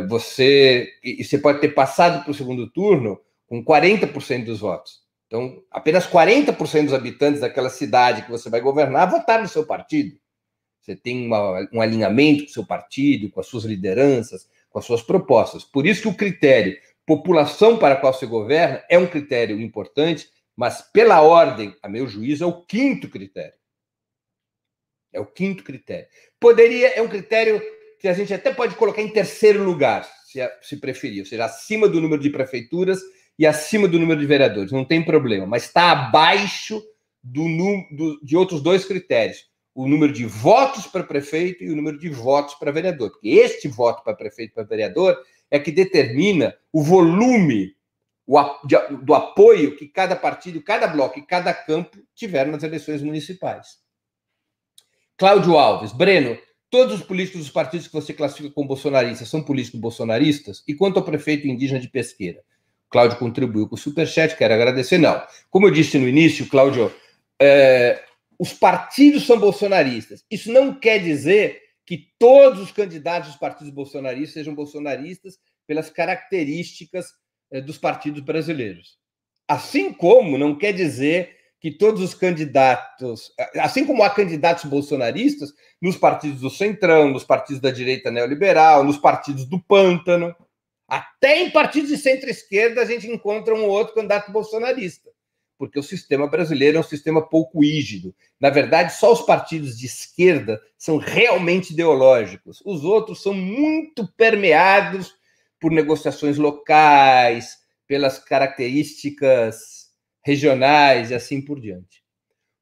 Você pode ter passado para o segundo turno com 40% dos votos. Então, apenas 40% dos habitantes daquela cidade que você vai governar votaram no seu partido. Você tem um alinhamento com o seu partido, com as suas lideranças, com as suas propostas. Por isso que o critério população para a qual se governa é um critério importante, mas pela ordem, a meu juízo, é o quinto critério. É o quinto critério. É um critério que a gente até pode colocar em terceiro lugar, se preferir, ou seja, acima do número de prefeituras e acima do número de vereadores, não tem problema, mas está abaixo de outros dois critérios, o número de votos para prefeito e o número de votos para vereador, porque este voto para prefeito e para vereador é que determina o volume do apoio que cada partido, cada bloco e cada campo tiver nas eleições municipais. Cláudio Alves, Breno, todos os políticos dos partidos que você classifica como bolsonaristas são políticos bolsonaristas? E quanto ao prefeito indígena de Pesqueira? Cláudio contribuiu com o superchat, quero agradecer. Não. Como eu disse no início, Cláudio, os partidos são bolsonaristas. Isso não quer dizer que todos os candidatos dos partidos bolsonaristas sejam bolsonaristas pelas características dos partidos brasileiros. Assim como não quer dizer que todos os candidatos, assim como há candidatos bolsonaristas nos partidos do Centrão, nos partidos da direita neoliberal, nos partidos do Pântano, até em partidos de centro-esquerda a gente encontra um ou outro candidato bolsonarista, porque o sistema brasileiro é um sistema pouco rígido. Na verdade, só os partidos de esquerda são realmente ideológicos. Os outros são muito permeados por negociações locais, pelas características regionais e assim por diante.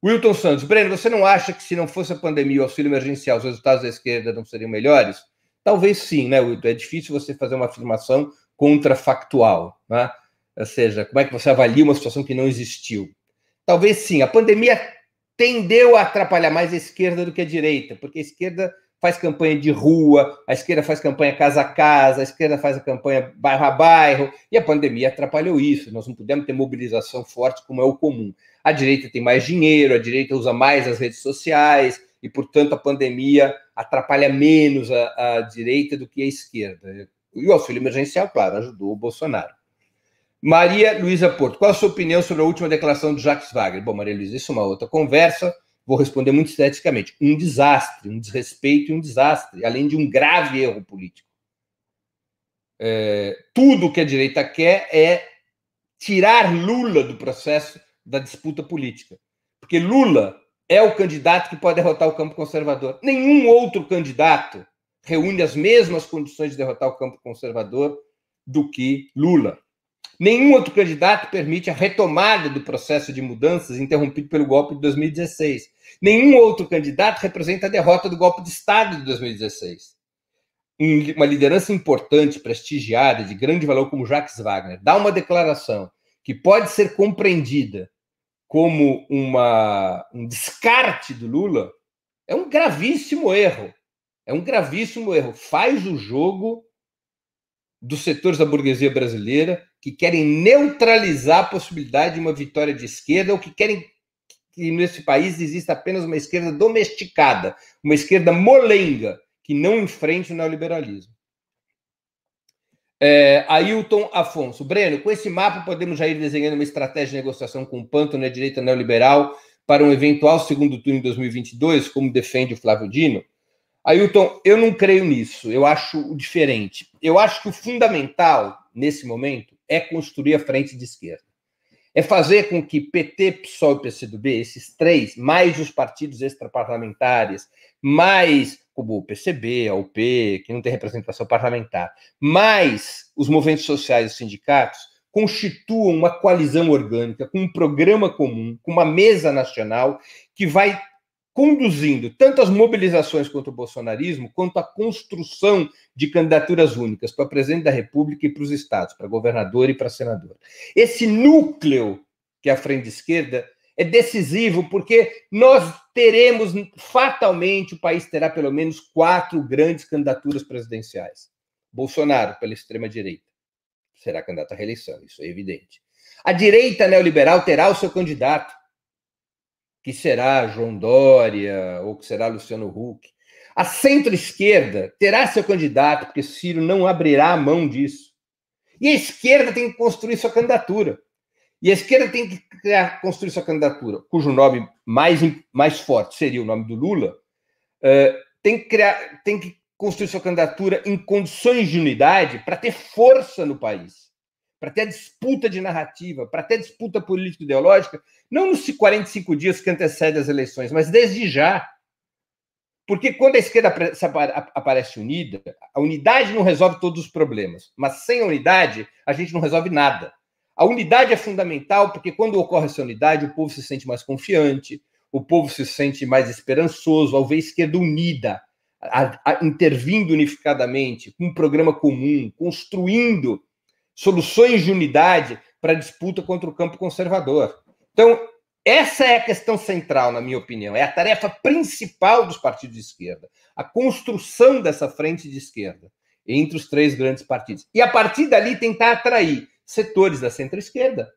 Wilton Santos, Breno, você não acha que se não fosse a pandemia e o auxílio emergencial, os resultados da esquerda não seriam melhores? Talvez sim, né, Wilton? É difícil você fazer uma afirmação contrafactual, né? Ou seja, como é que você avalia uma situação que não existiu? Talvez sim. A pandemia tendeu a atrapalhar mais a esquerda do que a direita, porque a esquerda faz campanha de rua, a esquerda faz campanha casa a casa, a esquerda faz a campanha bairro a bairro, e a pandemia atrapalhou isso. Nós não pudemos ter mobilização forte como é o comum. A direita tem mais dinheiro, a direita usa mais as redes sociais, e, portanto, a pandemia atrapalha menos a direita do que a esquerda. E o auxílio emergencial, claro, ajudou o Bolsonaro. Maria Luísa Porto, qual a sua opinião sobre a última declaração do Jacques Wagner? Bom, Maria Luísa, isso é uma outra conversa. Vou responder muito esteticamente. Um desastre, um desrespeito e um desastre, além de um grave erro político. Tudo o que a direita quer é tirar Lula do processo da disputa política. Porque Lula é o candidato que pode derrotar o campo conservador. Nenhum outro candidato reúne as mesmas condições de derrotar o campo conservador do que Lula. Nenhum outro candidato permite a retomada do processo de mudanças interrompido pelo golpe de 2016. Nenhum outro candidato representa a derrota do golpe de Estado de 2016. Uma liderança importante, prestigiada, de grande valor como Jacques Wagner, dá uma declaração que pode ser compreendida como um descarte do Lula, é um gravíssimo erro. É um gravíssimo erro. Faz o jogo dos setores da burguesia brasileira que querem neutralizar a possibilidade de uma vitória de esquerda ou que querem que nesse país exista apenas uma esquerda domesticada, uma esquerda molenga, que não enfrente o neoliberalismo. Ailton Afonso. Breno, com esse mapa podemos já ir desenhando uma estratégia de negociação com o Pântano e a direita neoliberal para um eventual segundo turno em 2022, como defende o Flávio Dino? Ailton, eu não creio nisso, eu acho diferente. Eu acho que o fundamental, nesse momento, é construir a frente de esquerda. É fazer com que PT, PSOL e PCdoB, esses três, mais os partidos extraparlamentares, mais como o PCB, a UP, que não tem representação parlamentar, mais os movimentos sociais e sindicatos, constituam uma coalizão orgânica, com um programa comum, com uma mesa nacional, que vai conduzindo tanto as mobilizações contra o bolsonarismo, quanto a construção de candidaturas únicas para presidente da República e para os estados, para governador e para senador. Esse núcleo, que é a frente de esquerda, é decisivo porque nós teremos, fatalmente, o país terá pelo menos 4 grandes candidaturas presidenciais. Bolsonaro, pela extrema-direita, será candidato à reeleição, isso é evidente. A direita neoliberal terá o seu candidato, que será João Dória ou que será Luciano Huck. A centro-esquerda terá seu candidato, porque Ciro não abrirá a mão disso. E a esquerda tem que construir sua candidatura. E a esquerda tem que construir sua candidatura, cujo nome mais forte seria o nome do Lula, tem que construir sua candidatura em condições de unidade para ter força no país, para ter a disputa de narrativa, para ter a disputa político-ideológica, não nos 45 dias que antecedem as eleições, mas desde já. Porque quando a esquerda aparece unida, a unidade não resolve todos os problemas, mas sem a unidade a gente não resolve nada. A unidade é fundamental porque quando ocorre essa unidade, o povo se sente mais confiante, o povo se sente mais esperançoso ao ver a esquerda unida, intervindo unificadamente, com um programa comum, construindo soluções de unidade para a disputa contra o campo conservador. Então, essa é a questão central, na minha opinião. É a tarefa principal dos partidos de esquerda. A construção dessa frente de esquerda entre os três grandes partidos. E, a partir dali, tentar atrair setores da centro-esquerda,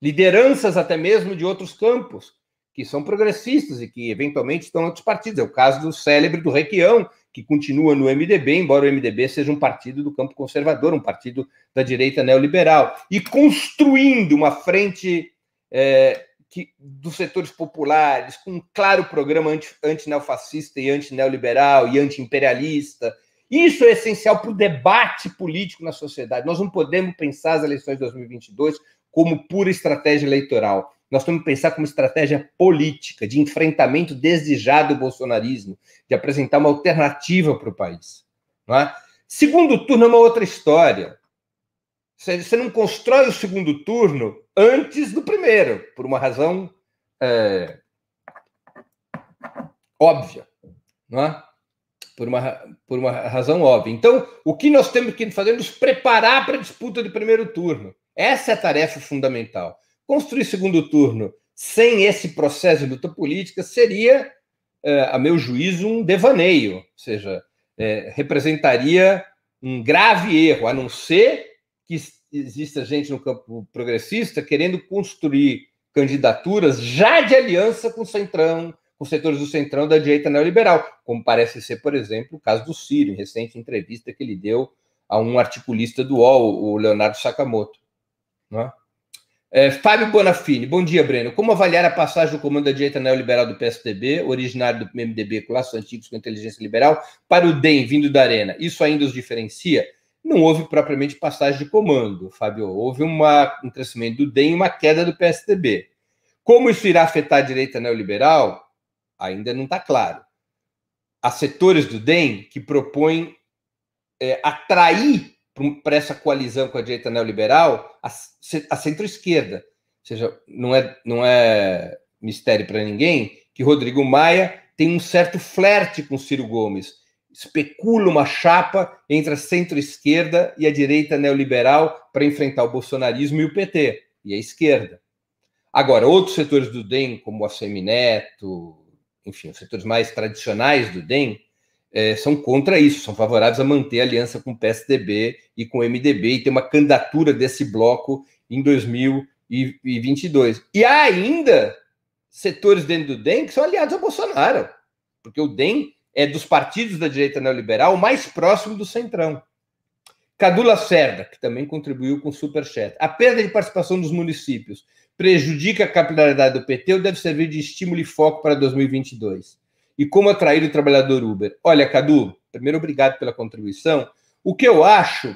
lideranças até mesmo de outros campos, que são progressistas e que, eventualmente, estão em outros partidos. É o caso do célebre do Requião, que continua no MDB, embora o MDB seja um partido do campo conservador, um partido da direita neoliberal. E construindo uma frente dos setores populares, com um claro programa anti-neofascista e anti-neoliberal e anti-imperialista. Isso é essencial para o debate político na sociedade. Nós não podemos pensar as eleições de 2022 como pura estratégia eleitoral. Nós temos que pensar como estratégia política, de enfrentamento desde já do bolsonarismo, de apresentar uma alternativa para o país. Não é? Segundo turno é uma outra história. Você não constrói o segundo turno antes do primeiro, por uma razão óbvia. Não é? Por uma razão óbvia. Então, o que nós temos que fazer é nos preparar para a disputa de primeiro turno. Essa é a tarefa fundamental. Construir segundo turno sem esse processo de luta política seria, a meu juízo, um devaneio. Ou seja, representaria um grave erro, a não ser que exista gente no campo progressista querendo construir candidaturas já de aliança com o Centrão, com setores do Centrão da direita neoliberal, como parece ser, por exemplo, o caso do Ciro, em recente entrevista que ele deu a um articulista do UOL, o Leonardo Sakamoto. Não é? Fábio Bonafini, bom dia, Breno. Como avaliar a passagem do comando da direita neoliberal do PSDB, originário do MDB com laços antigos com inteligência liberal, para o DEM, vindo da Arena? Isso ainda os diferencia? Não houve propriamente passagem de comando, Fábio. Houve um crescimento do DEM e uma queda do PSDB. Como isso irá afetar a direita neoliberal? Ainda não está claro. Há setores do DEM que propõem atrair para essa coalizão com a direita neoliberal a centro-esquerda. Ou seja, não é mistério para ninguém que Rodrigo Maia tem um certo flerte com Ciro Gomes. Especula uma chapa entre a centro-esquerda e a direita neoliberal para enfrentar o bolsonarismo e o PT, e a esquerda. Agora, outros setores do DEM, como o Assemineto, enfim, os setores mais tradicionais do DEM, são contra isso, são favoráveis a manter a aliança com o PSDB e com o MDB e ter uma candidatura desse bloco em 2022. E há ainda setores dentro do DEM que são aliados ao Bolsonaro, porque o DEM é dos partidos da direita neoliberal mais próximo do Centrão. Cadu Lacerda, que também contribuiu com o Superchat. A perda de participação dos municípios prejudica a capilaridade do PT ou deve servir de estímulo e foco para 2022? E como atrair o trabalhador Uber? Olha, Cadu, primeiro, obrigado pela contribuição. O que eu acho,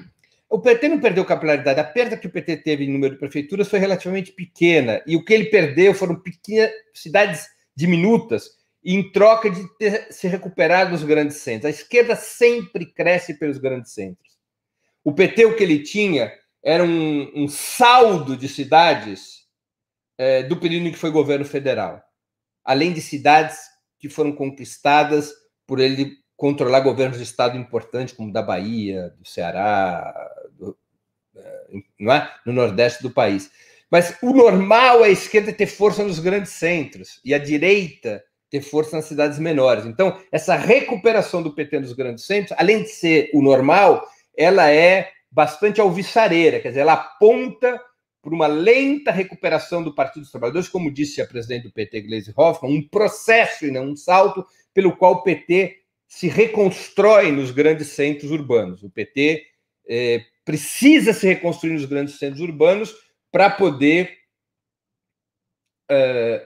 o PT não perdeu capilaridade. A perda que o PT teve em número de prefeituras foi relativamente pequena. E o que ele perdeu foram pequenas cidades diminutas, em troca de ter se recuperado dos grandes centros. A esquerda sempre cresce pelos grandes centros. O PT, o que ele tinha, era um saldo de cidades do período em que foi governo federal. Além de cidades que foram conquistadas por ele controlar governos de estado importantes, como da Bahia, do Ceará, não é? No Nordeste do país. Mas o normal é a esquerda ter força nos grandes centros e a direita ter força nas cidades menores. Então, essa recuperação do PT nos grandes centros, além de ser o normal, ela é bastante alvissareira, quer dizer, ela aponta por uma lenta recuperação do Partido dos Trabalhadores, como disse a presidente do PT, Gleisi Hoffmann, um processo e não um salto pelo qual o PT se reconstrói nos grandes centros urbanos. O PT precisa se reconstruir nos grandes centros urbanos para poder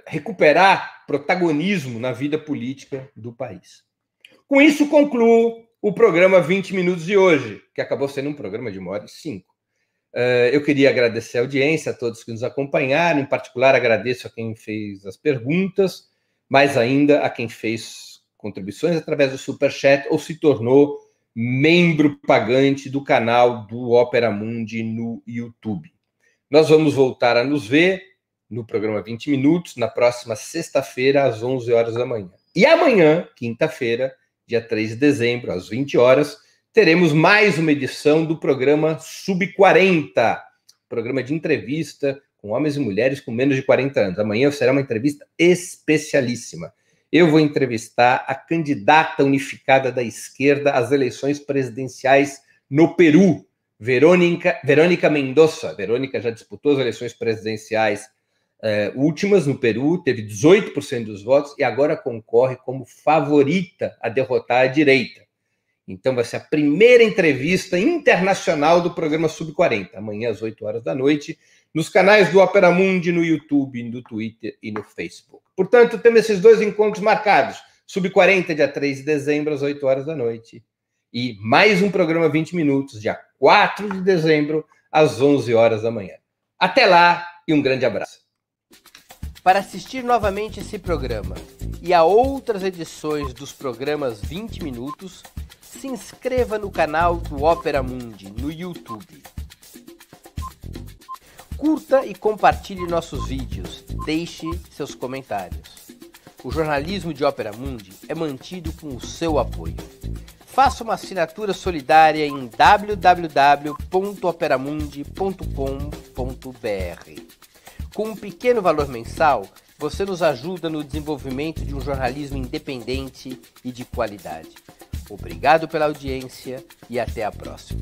recuperar protagonismo na vida política do país. Com isso, concluo o programa 20 Minutos de hoje, que acabou sendo um programa de 1h05. Eu queria agradecer a audiência, a todos que nos acompanharam, em particular agradeço a quem fez as perguntas, mais ainda a quem fez contribuições através do Superchat ou se tornou membro pagante do canal do Opera Mundi no YouTube. Nós vamos voltar a nos ver no programa 20 Minutos, na próxima sexta-feira, às 11 horas da manhã. E amanhã, quinta-feira, dia 3 de dezembro, às 20 horas, teremos mais uma edição do programa Sub-40, programa de entrevista com homens e mulheres com menos de 40 anos. Amanhã será uma entrevista especialíssima. Eu vou entrevistar a candidata unificada da esquerda às eleições presidenciais no Peru, Verônica Mendoza. Verônica já disputou as eleições presidenciais últimas no Peru, teve 18% dos votos e agora concorre como favorita a derrotar a direita. Então vai ser a primeira entrevista internacional do programa Sub-40, amanhã às 8 horas da noite, nos canais do Opera Mundi, no YouTube, no Twitter e no Facebook. Portanto, temos esses dois encontros marcados, Sub-40, dia 3 de dezembro, às 8 horas da noite, e mais um programa 20 Minutos, dia 4 de dezembro, às 11 horas da manhã. Até lá e um grande abraço. Para assistir novamente esse programa e a outras edições dos programas 20 Minutos, se inscreva no canal do Opera Mundi no YouTube. Curta e compartilhe nossos vídeos, deixe seus comentários. O jornalismo de Opera Mundi é mantido com o seu apoio. Faça uma assinatura solidária em www.operamundi.com.br. Com um pequeno valor mensal, você nos ajuda no desenvolvimento de um jornalismo independente e de qualidade. Obrigado pela audiência e até a próxima.